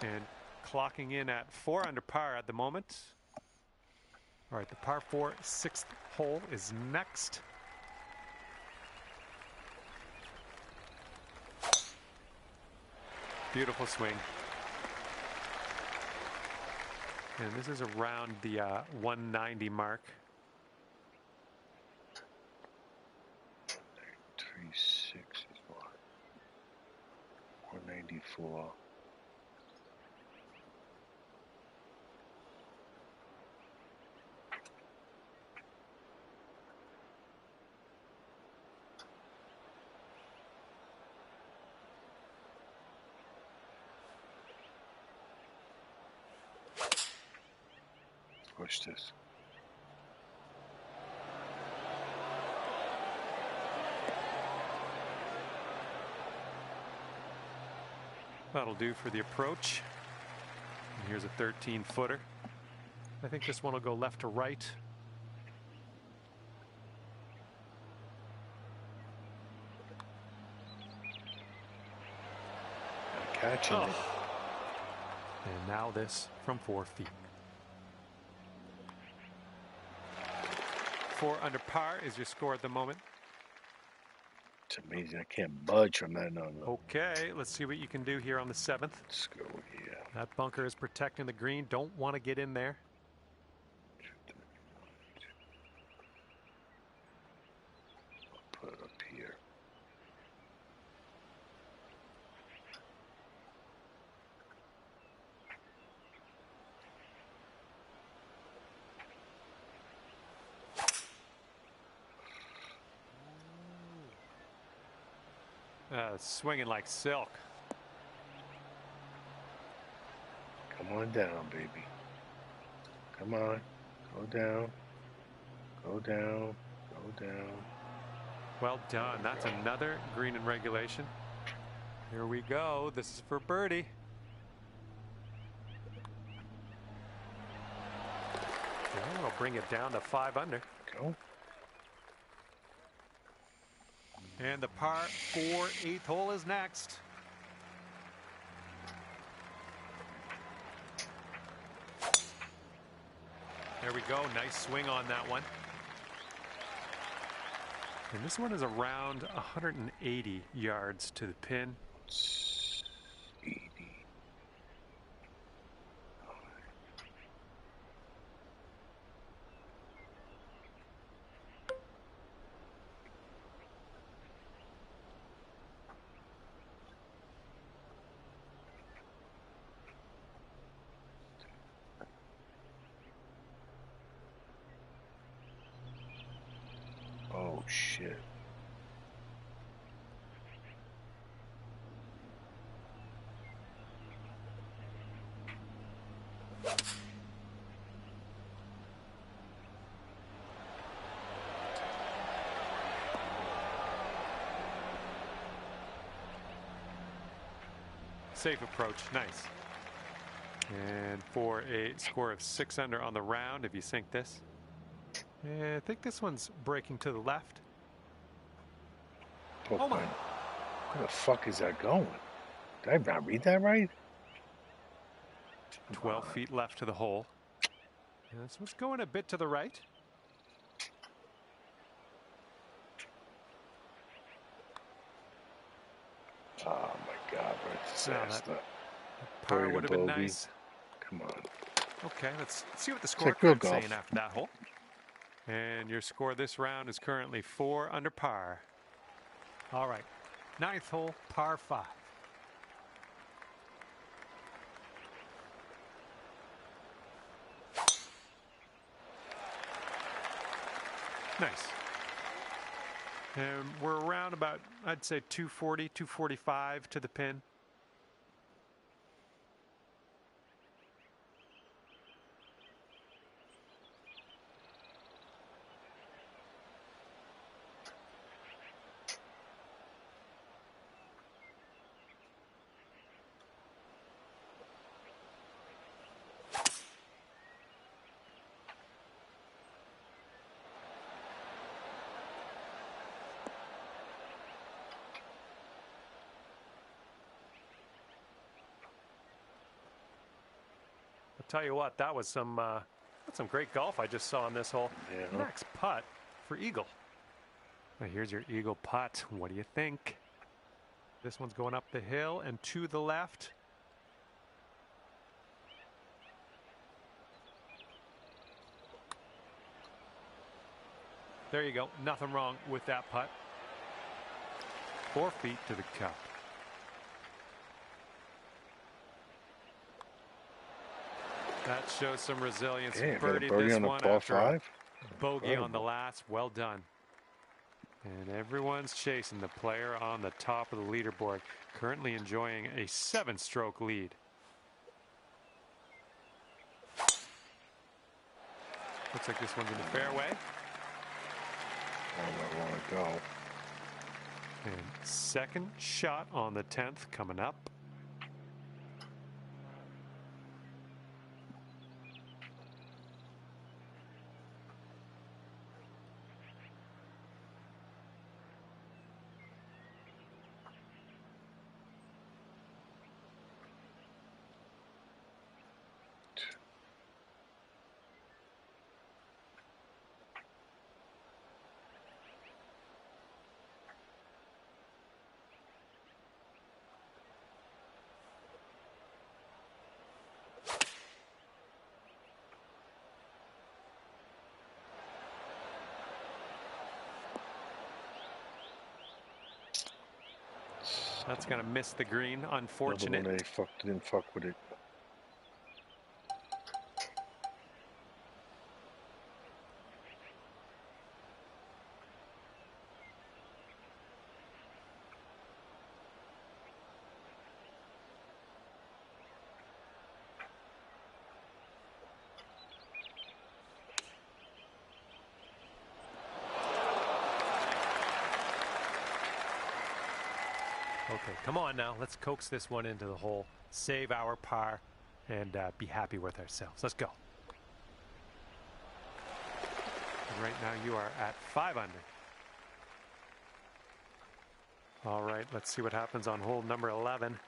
And clocking in at 4 under par at the moment. All right, the par 4 6th hole is next. Beautiful swing. And this is around the 190 mark. 36 is what? 194. Push this. That'll do for the approach. And here's a 13-footer. I think this one will go left to right. Catching it. And now this from 4 feet. 4 under par is your score at the moment. It's amazing. I can't budge from that number. Okay, let's see what you can do here on the 7th. Let's go here. That bunker is protecting the green. Don't want to get in there. Put it up Swinging like silk. Come on down, baby. Come on. Go down. Go down. Go down. Well done. That's another green in regulation. Here we go. This is for birdie. I'll bring it down to 5 under. Go. And the par 4 8th hole is next. There we go. Nice swing on that one. And this one is around 180 yards to the pin. 80. Oh, shit. Safe approach. Nice. And for a score of 6 under on the round, if you sink this. And I think this one's breaking to the left. Oh, my. Where the fuck is that going? Did I not read that right? 12 feet left to the hole. And this one's going a bit to the right. Oh my God, what a disaster. Par would have been nice. Come on. Okay, let's see what the Check scorecard's golf. saying after that hole. And your score this round is currently 4 under par. All right, 9th hole, par 5. Nice. And we're around about, I'd say 240, 245 to the pin. Tell you what, that was some great golf I just saw on this hole. Yeah. Next putt for eagle. Now here's your eagle putt. What do you think? This one's going up the hill and to the left. There you go. Nothing wrong with that putt. 4 feet to the cup. That shows some resilience. Damn, Birdie birdie this on a one par after a 5. bogey on the last. Well done. And everyone's chasing the player on the top of the leaderboard, currently enjoying a 7-stroke lead. Looks like this one's in the fairway. I want to go. And second shot on the 10th coming up. That's going to miss the green. Unfortunate. They didn't fuck with it. Okay, come on now. Let's coax this one into the hole, save our par, and be happy with ourselves. Let's go. And right now you are at 5 under. All right, let's see what happens on hole number 11.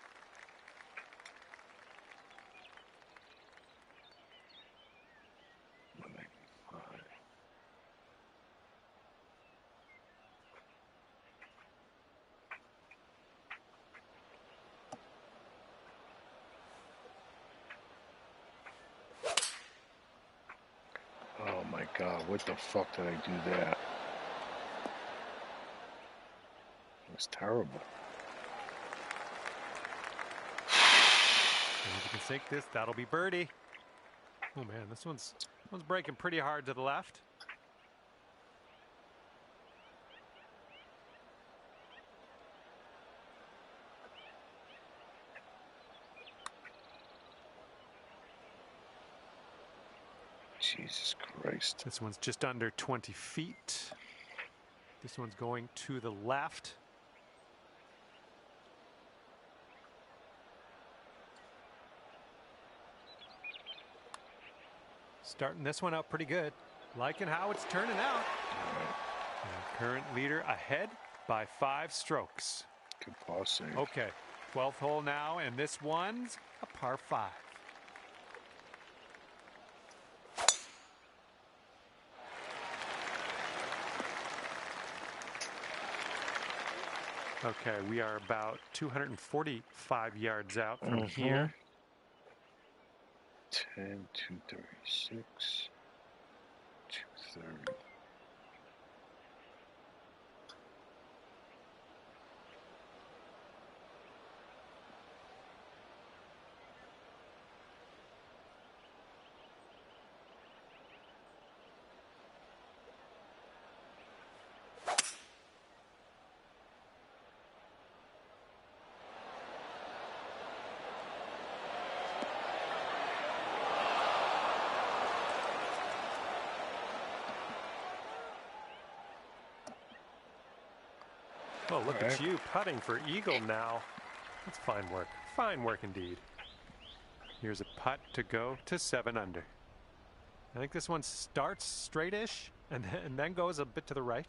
Oh my God, what the fuck did I do there? It was terrible. And if you can sink this, that'll be birdie. Oh man, this one's breaking pretty hard to the left. Jesus Christ. This one's just under 20 feet. This one's going to the left. Starting this one out pretty good. Liking how it's turning out. And current leader ahead by 5 strokes. Good par save. Okay, 12th hole now, and this one's a par 5. Okay, we are about 245 yards out from here. 10, 236, 230. Oh, look at you putting for eagle now. That's fine work. Fine work indeed. Here's a putt to go to 7 under. I think this one starts straight-ish and then goes a bit to the right.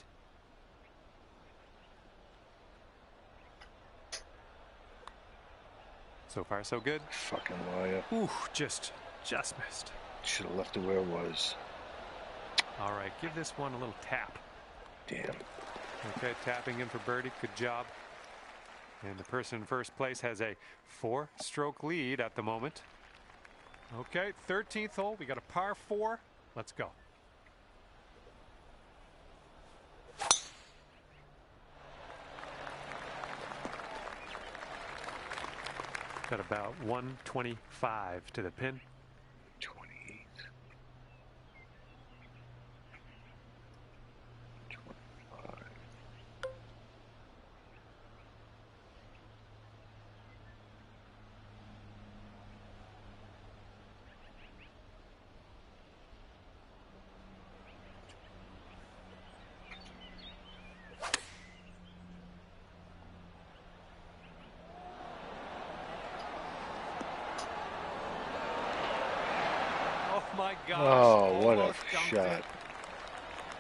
So far, so good. Fucking liar. Ooh, just missed. Should have left it where it was. All right, give this one a little tap. Damn. Okay, tapping in for birdie. Good job. And the person in first place has a 4-stroke lead at the moment. Okay, 13th hole. We got a par 4. Let's go. Got about 125 to the pin. 28. 25. My gosh. Oh, what a Almost dunked shot. it.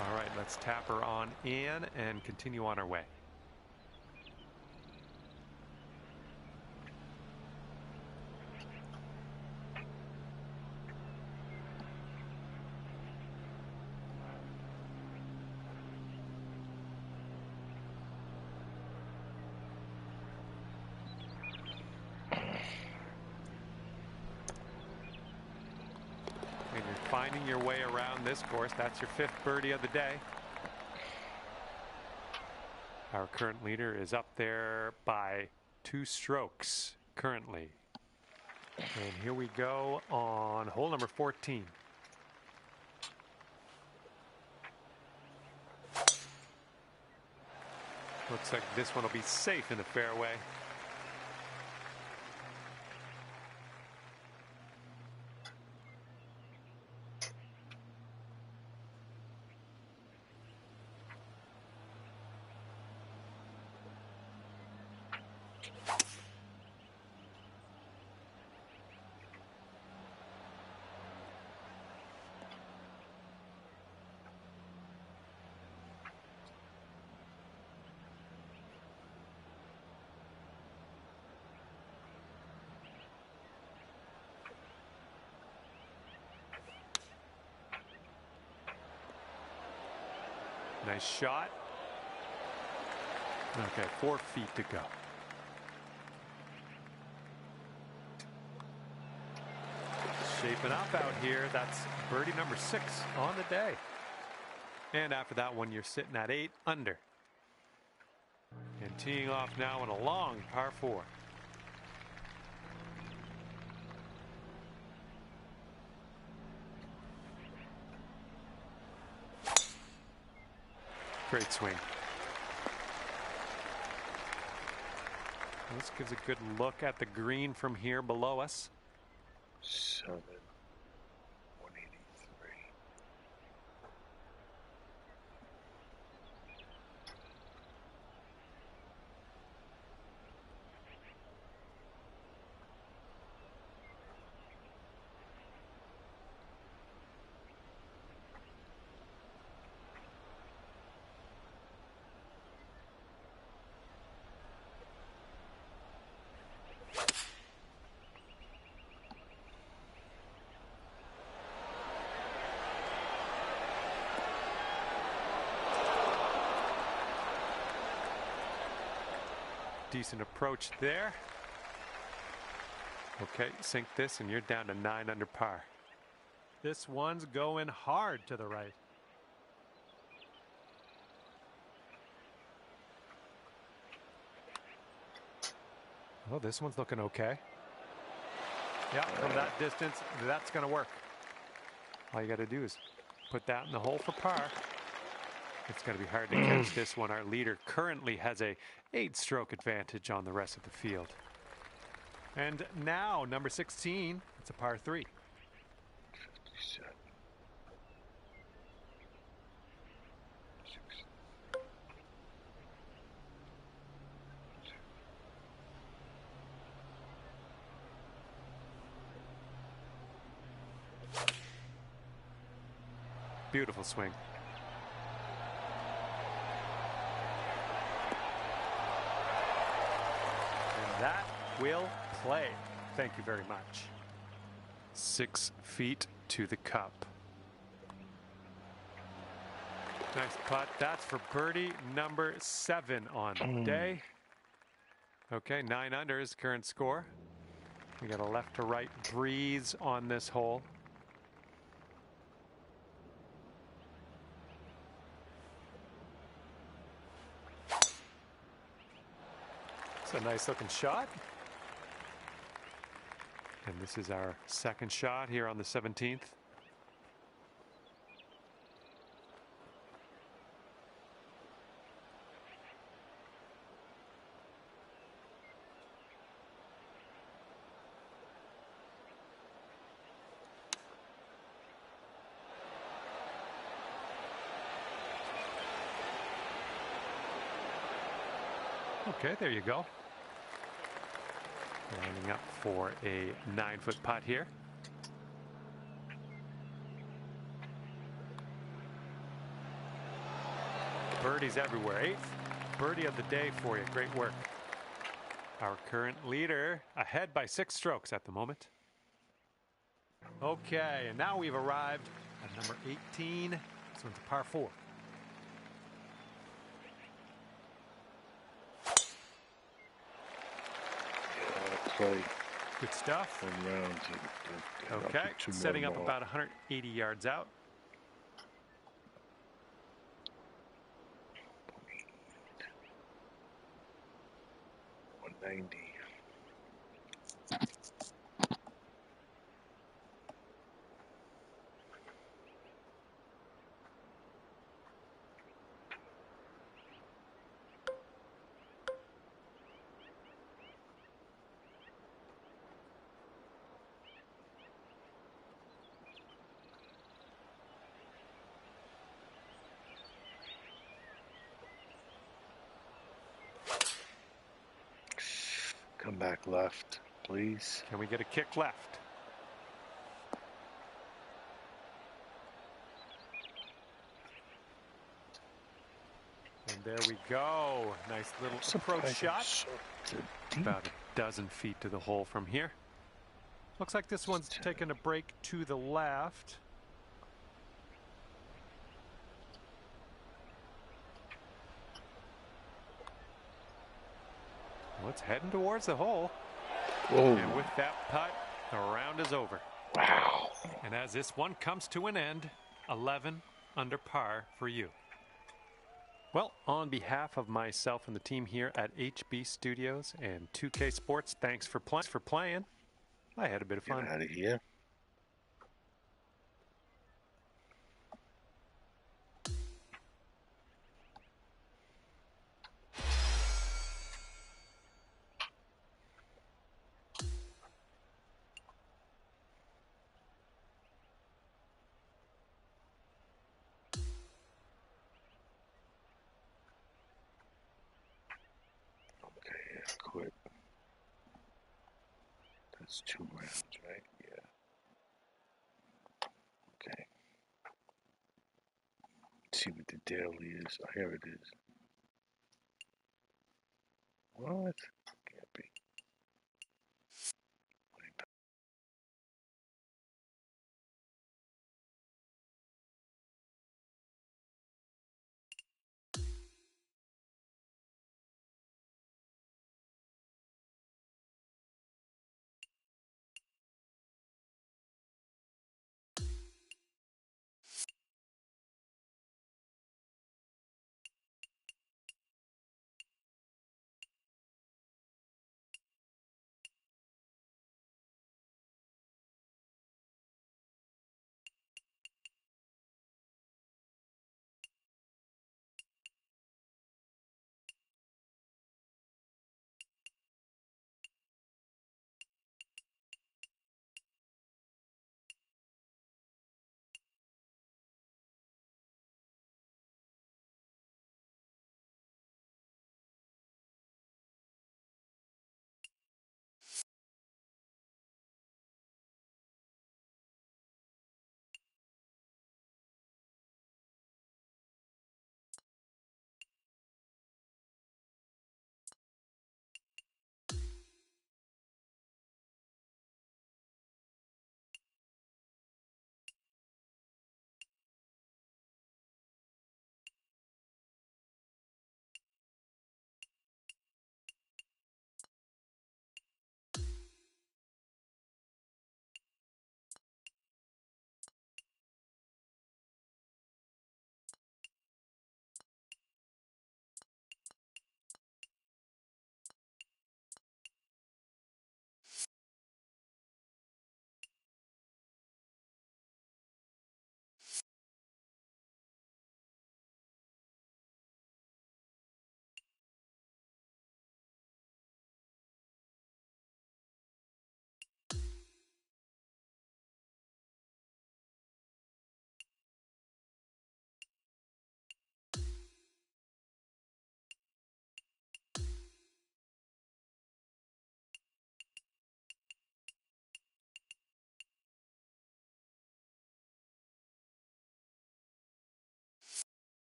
All right, let's tap her on in and continue on our way. And you're finding your way around this course. That's your 5th birdie of the day. Our current leader is up there by 2 strokes currently. And here we go on hole number 14. Looks like this one will be safe in the fairway. Nice shot. Okay, 4 feet to go. Shaping up out here. That's birdie number 6 on the day. And after that one, you're sitting at 8 under. And teeing off now on a long par 4. Great swing. This gives a good look at the green from here below us. 7, 183. Decent approach there. Okay, sink this and you're down to 9 under par. This one's going hard to the right. Oh, this one's looking okay. Yeah, from that distance, that's going to work. All you got to do is put that in the hole for par. It's going to be hard to catch this one. Our leader currently has a 8-stroke advantage on the rest of the field. And now, number 16, it's a par 3. 57. 6. Beautiful swing. That will play. Thank you very much. 6 feet to the cup. Nice putt. That's for birdie number 7 on the day. Okay, 9 under is current score. We got a left to right breeze on this hole. It's a nice looking shot. And this is our second shot here on the 17th. Okay, there you go. Lining up for a 9-foot putt here. Birdies everywhere. 8th birdie of the day for you. Great work. Our current leader ahead by 6 strokes at the moment. Okay, and now we've arrived at number 18. This one's a par 4. Play Good stuff. 10 rounds. And Okay, I'll put 2 more setting up tomorrow. about 180 yards out. $190. Come back left, please. Can we get a kick left? And there we go. Nice little approach shot. About a dozen feet to the hole from here. Looks like this one's taking a break to the left. Well, it's heading towards the hole. Whoa. And with that putt, the round is over. Wow. And as this one comes to an end, 11 under par for you. Well, on behalf of myself and the team here at HB Studios and 2K Sports, thanks for playing. I had a bit of fun. Get out of here. Okay, yeah, quit. That's 2 rounds, right? Yeah. Okay. Let's see what the daily is. Oh, here it is. What? Can't be.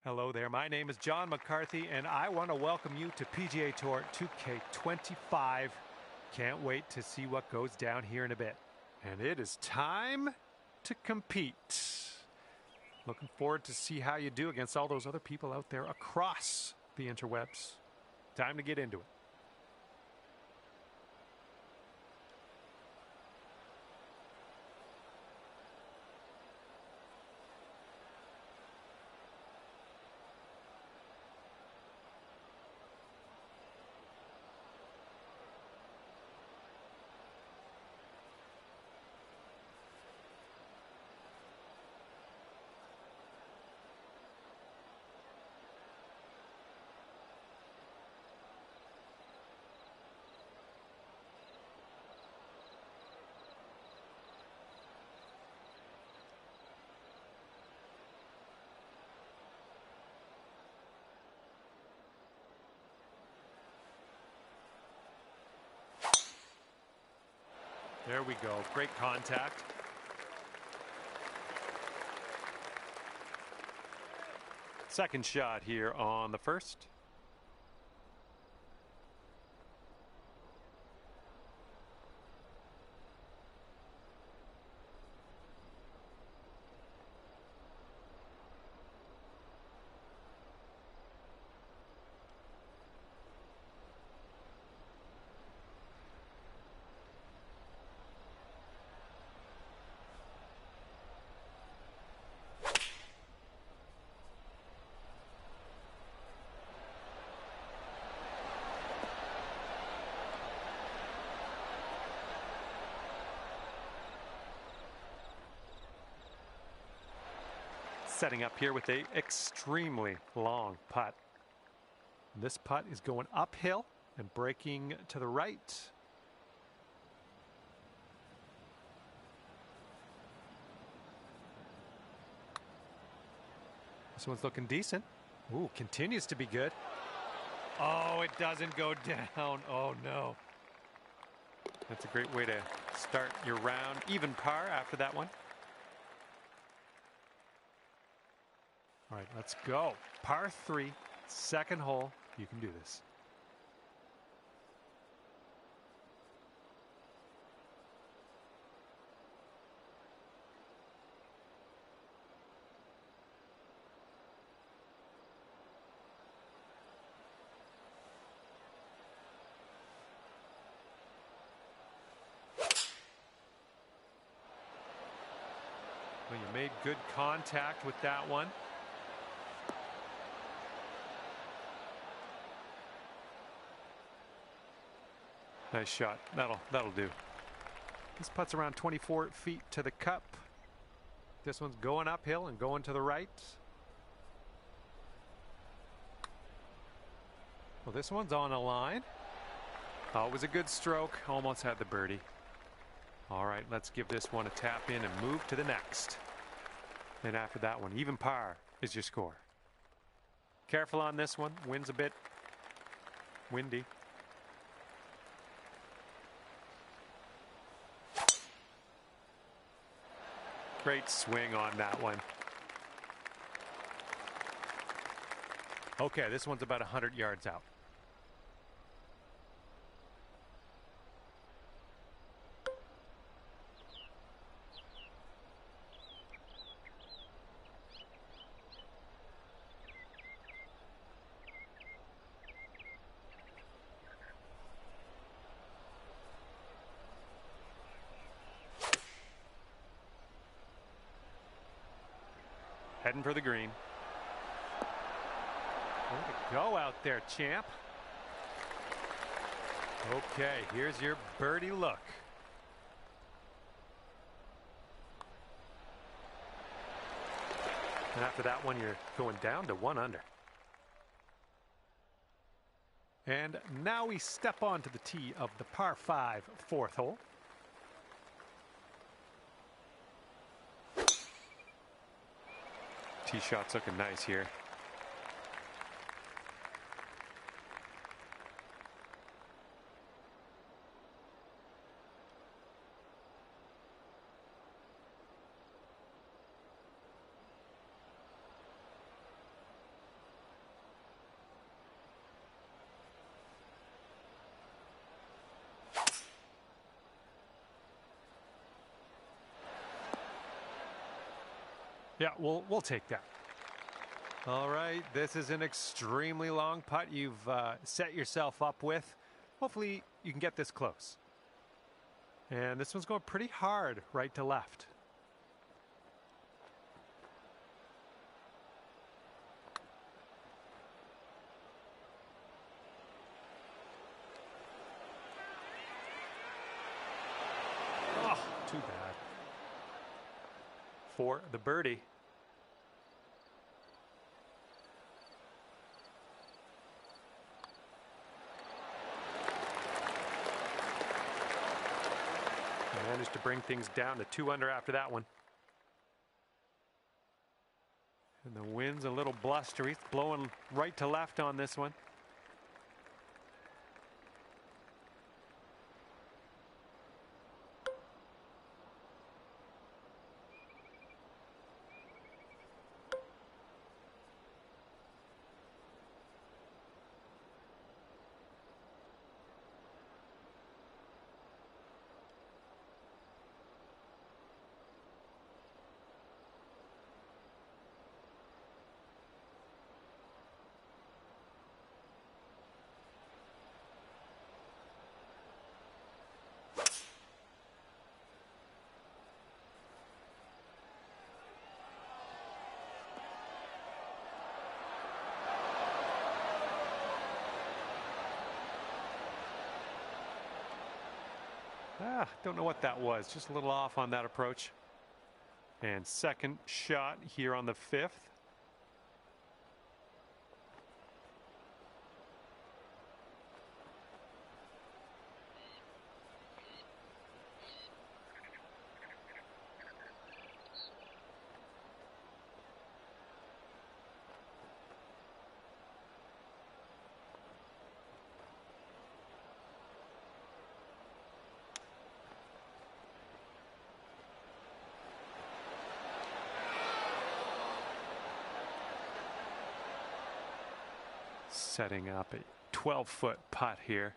Hello there, my name is John McCarthy, and I want to welcome you to PGA Tour 2K25. Can't wait to see what goes down here in a bit. And it is time to compete. Looking forward to see how you do against all those other people out there across the interwebs. Time to get into it. There we go. Great contact. Second shot here on the first. Setting up here with a extremely long putt. This putt is going uphill and breaking to the right. This one's looking decent. Ooh, continues to be good. Oh, it doesn't go down. Oh no. That's a great way to start your round. Even par after that one. All right, let's go. Par 3, second hole. You can do this. Well, you made good contact with that one. Nice shot. That'll do. This putt's around 24 feet to the cup. This one's going uphill and going to the right. Well, this one's on a line. Oh, it was a good stroke. Almost had the birdie. All right, let's give this one a tap in and move to the next. And after that one, even par is your score. Careful on this one. Wind's a bit windy. Great swing on that one. Okay, this one's about 100 yards out. Heading for the green. Way to go out there, champ. Okay, here's your birdie look. And after that one, you're going down to 1 under. And now we step onto the tee of the par 5 fourth hole. Tee shot's looking nice here. Yeah, we'll take that. All right, this is an extremely long putt you've set yourself up with. Hopefully you can get this close. And this one's going pretty hard right to left. Oh, too bad. For the birdie. Managed to bring things down to 2 under after that one. And the wind's a little blustery. It's blowing right to left on this one. Don't know what that was. Just a little off on that approach. And second shot here on the 5th. Setting up a 12-foot putt here.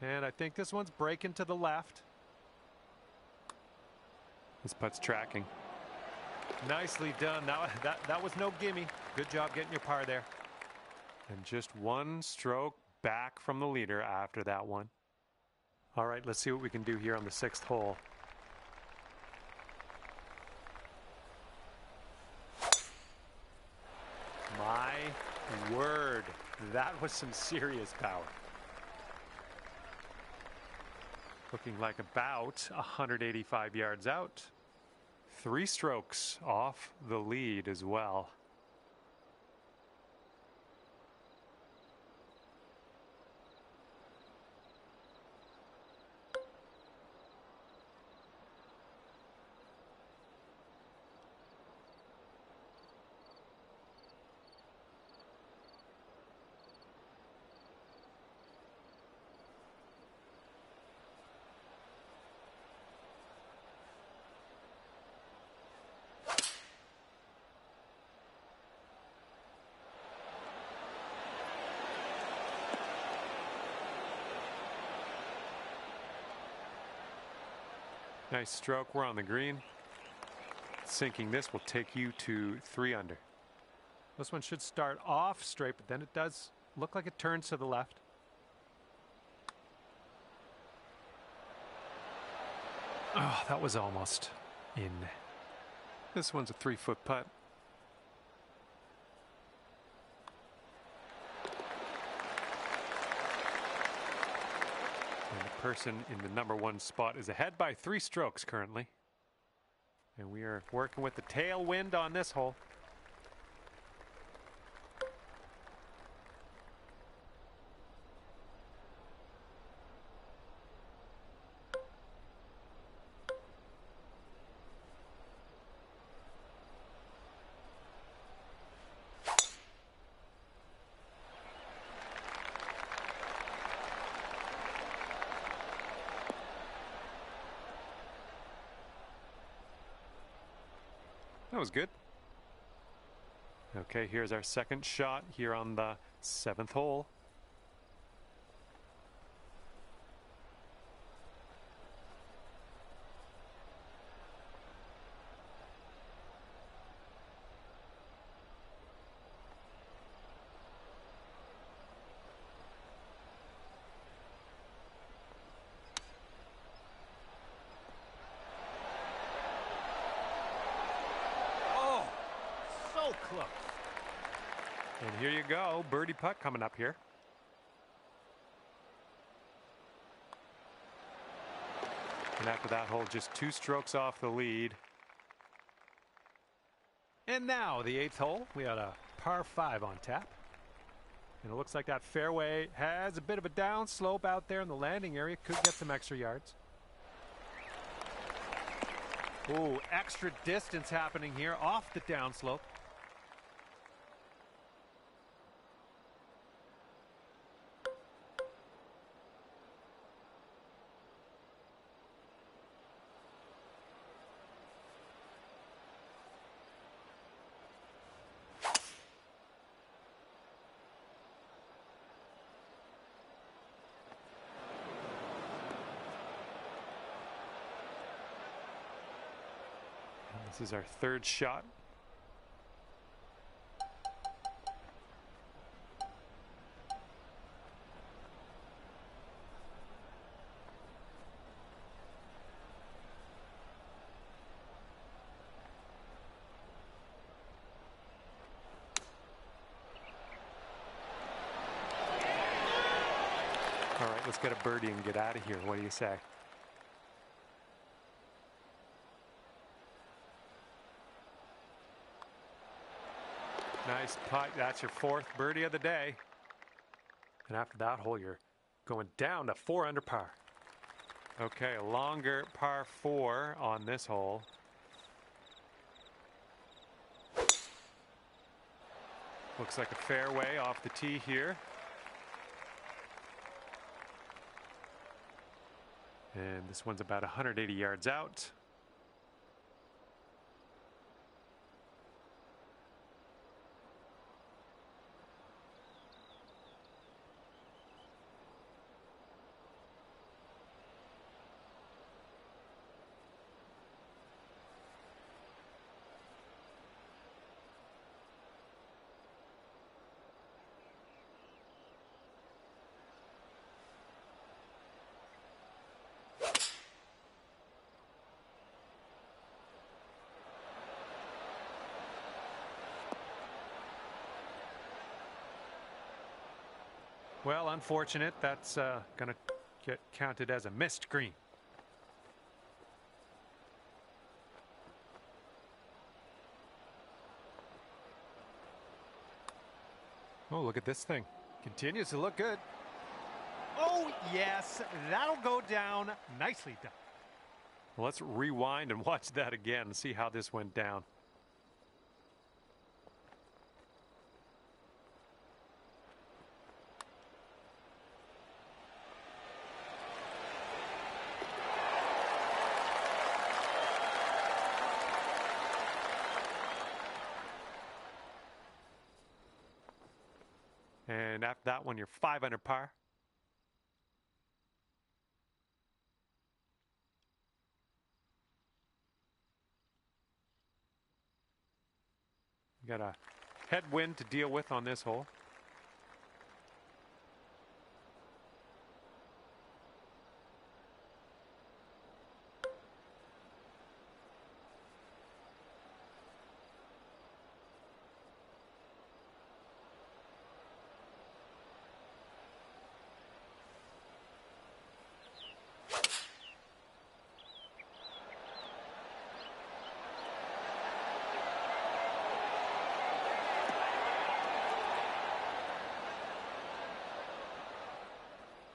And I think this one's breaking to the left. This putt's tracking. Nicely done. That was no gimme. Good job getting your par there. And just 1 stroke back from the leader after that one. All right, let's see what we can do here on the 6th hole. My word. That was some serious power. Looking like about 185 yards out. 3 strokes off the lead as well. Nice stroke. We're on the green. Sinking this will take you to 3 under. This one should start off straight, but then it does look like it turns to the left. Oh, that was almost in. This one's a 3-foot putt. And the person in the #1 spot is ahead by 3 strokes currently. And we are working with the tailwind on this hole. That was good. Okay, here's our second shot here on the 7th hole. And here you go, birdie putt coming up here. And after that hole, just 2 strokes off the lead. And now the 8th hole, we had a par 5 on tap. And it looks like that fairway has a bit of a downslope out there in the landing area. Could get some extra yards. Ooh, extra distance happening here off the downslope. This is our 3rd shot. All right, let's get a birdie and get out of here. What do you say? Nice putt. That's your 4th birdie of the day. And after that hole, you're going down to 4 under par. Okay, a longer par 4 on this hole. Looks like a fairway off the tee here. And this one's about 180 yards out. Well, unfortunate. That's going to get counted as a missed green. Oh, look at this thing. Continues to look good. Oh, yes. That'll go down. Nicely done. Well, let's rewind and watch that again and see how this went down. And after that one, you're 5 under par. You got a headwind to deal with on this hole.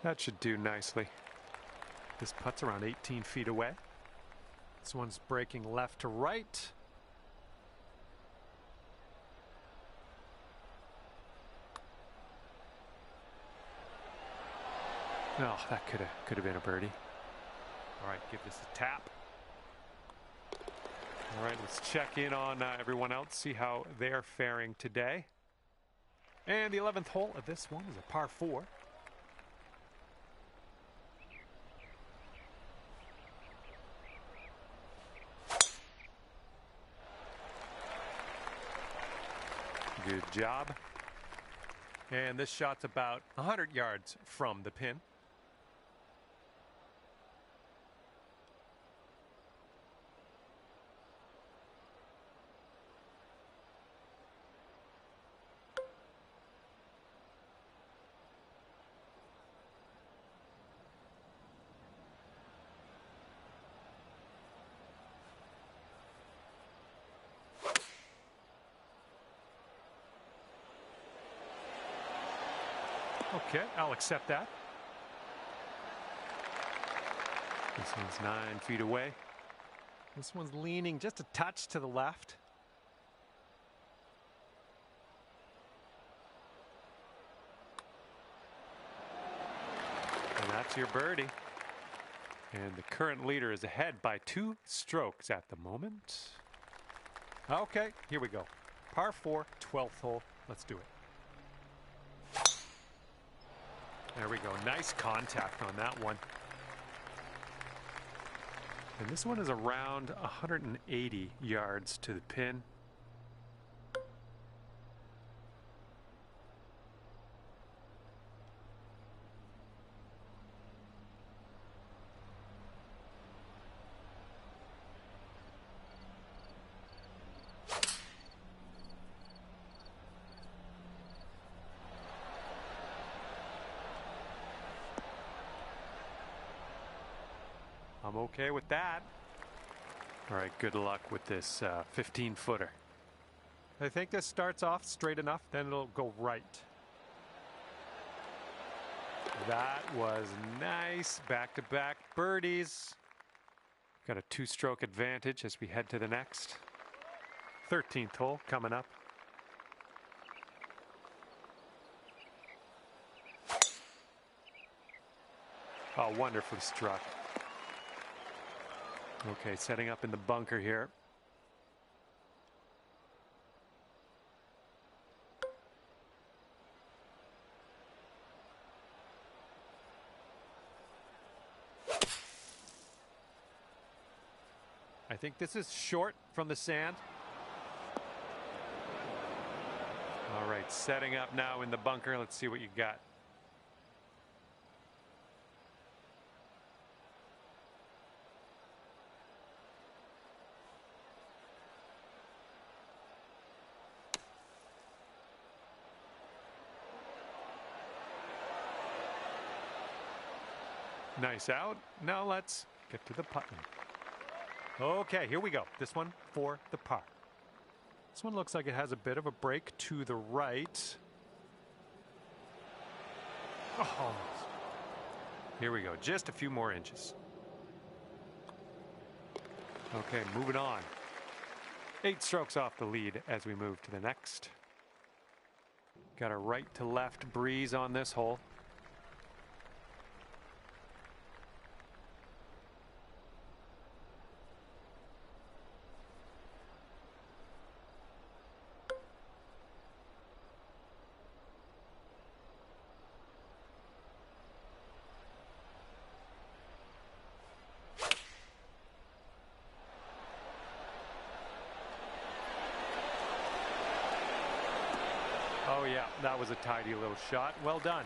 That should do nicely. This putt's around 18 feet away. This one's breaking left to right. Oh, that could have been a birdie. All right, give this a tap. All right, let's check in on everyone else, see how they're faring today. And the 11th hole of this one is a par 4. Good job. And this shot's about 100 yards from the pin. Okay, I'll accept that. This one's 9 feet away. This one's leaning just a touch to the left. And that's your birdie. And the current leader is ahead by 2 strokes at the moment. Okay, here we go. Par 4, 12th hole. Let's do it. There we go. Nice contact on that one. And this one is around 180 yards to the pin. I'm okay with that. All right, good luck with this 15-footer. I think this starts off straight enough, then it'll go right. That was nice. Back-to-back birdies. Got a 2-stroke advantage as we head to the next. 13th hole coming up. Oh, wonderfully struck. Okay, setting up in the bunker here. I think this is short from the sand. All right, setting up now in the bunker. Let's see what you got. Nice out. Now let's get to the putting. Okay, here we go. This one for the par. This one looks like it has a bit of a break to the right. Oh, here we go. Just a few more inches. Okay, moving on. 8 strokes off the lead as we move to the next. Got a right to left breeze on this hole. Oh yeah, that was a tidy little shot. Well done.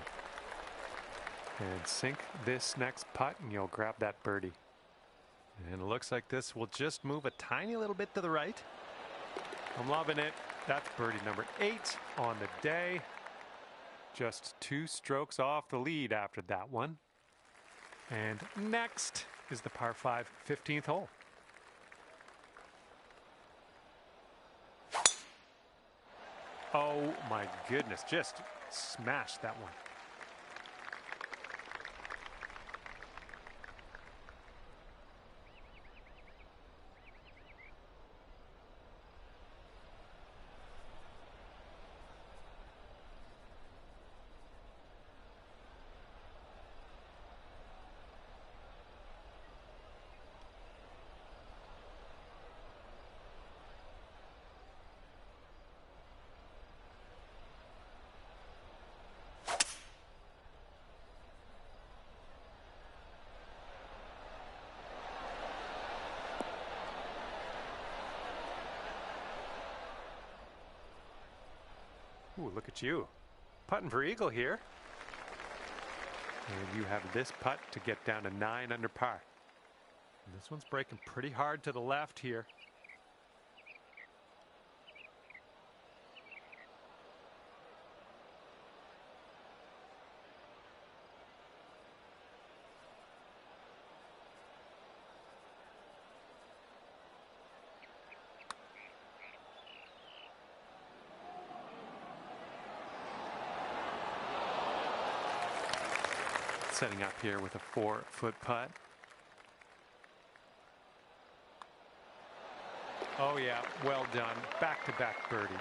And sink this next putt and you'll grab that birdie. And it looks like this will just move a tiny little bit to the right. I'm loving it. That's birdie number 8 on the day. Just 2 strokes off the lead after that one. And next is the par 5 15th hole. Oh my goodness, just smashed that one. Ooh, look at you. Putting for eagle here. And you have this putt to get down to 9 under par. And this one's breaking pretty hard to the left here. Setting up here with a 4-foot putt. Oh yeah, well done. Back-to-back birdies.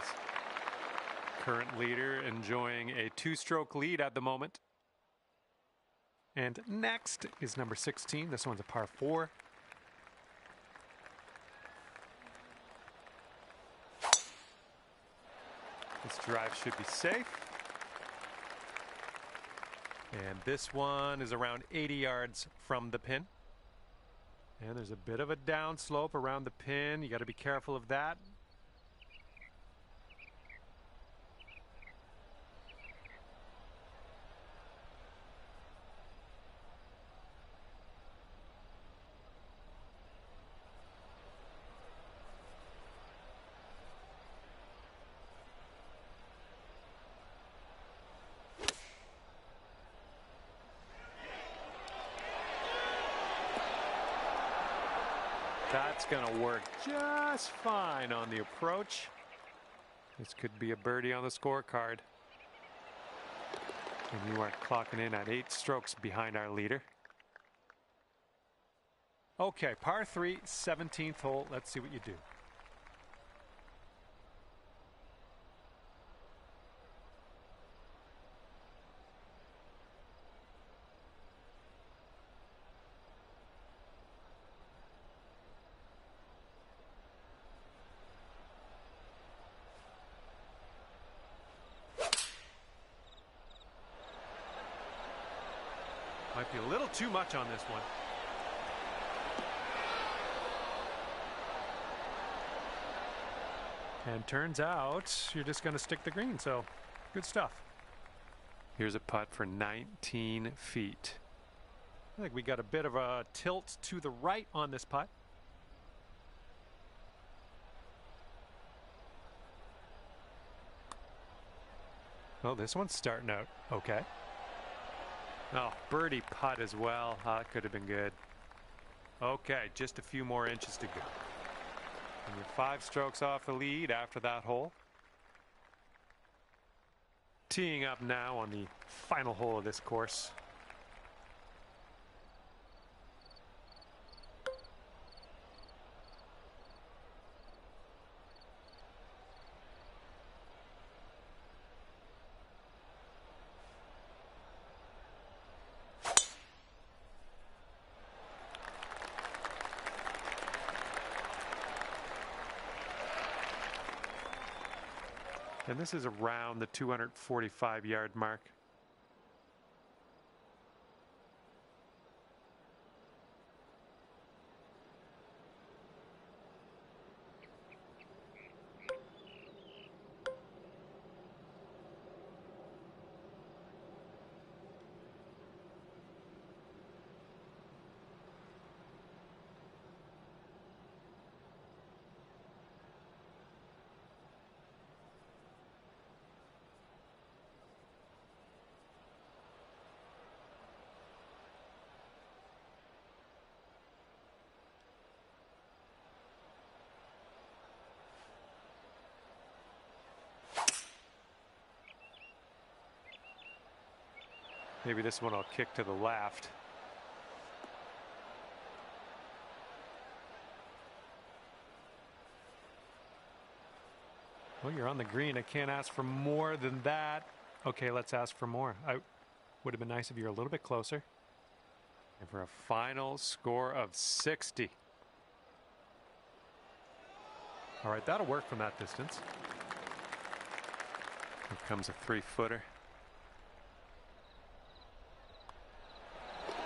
Current leader enjoying a 2-stroke lead at the moment. And next is number 16. This one's a par 4. This drive should be safe. And this one is around 80 yards from the pin. And there's a bit of a downslope around the pin. You got to be careful of that. That's going to work just fine on the approach. This could be a birdie on the scorecard. And you are clocking in at 8 strokes behind our leader. Okay, par 3, 17th hole. Let's see what you do. Might be a little too much on this one. And turns out you're just going to stick the green, so good stuff. Here's a putt for 19 feet. I think we got a bit of a tilt to the right on this putt. Oh, this one's starting out okay. Oh, birdie putt as well. That could have been good. Okay, just a few more inches to go. And you're 5 strokes off the lead after that hole. Teeing up now on the final hole of this course. And this is around the 245-yard mark. Maybe this one I'll kick to the left. Well, you're on the green. I can't ask for more than that. Okay, let's ask for more. I would have been nice if you were a little bit closer. And for a final score of 60. All right, that'll work from that distance. Here comes a 3-footer.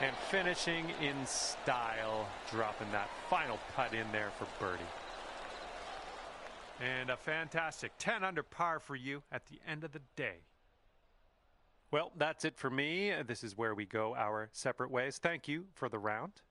And finishing in style, dropping that final putt in there for birdie. And a fantastic 10 under par for you at the end of the day. Well, that's it for me. This is where we go our separate ways. Thank you for the round.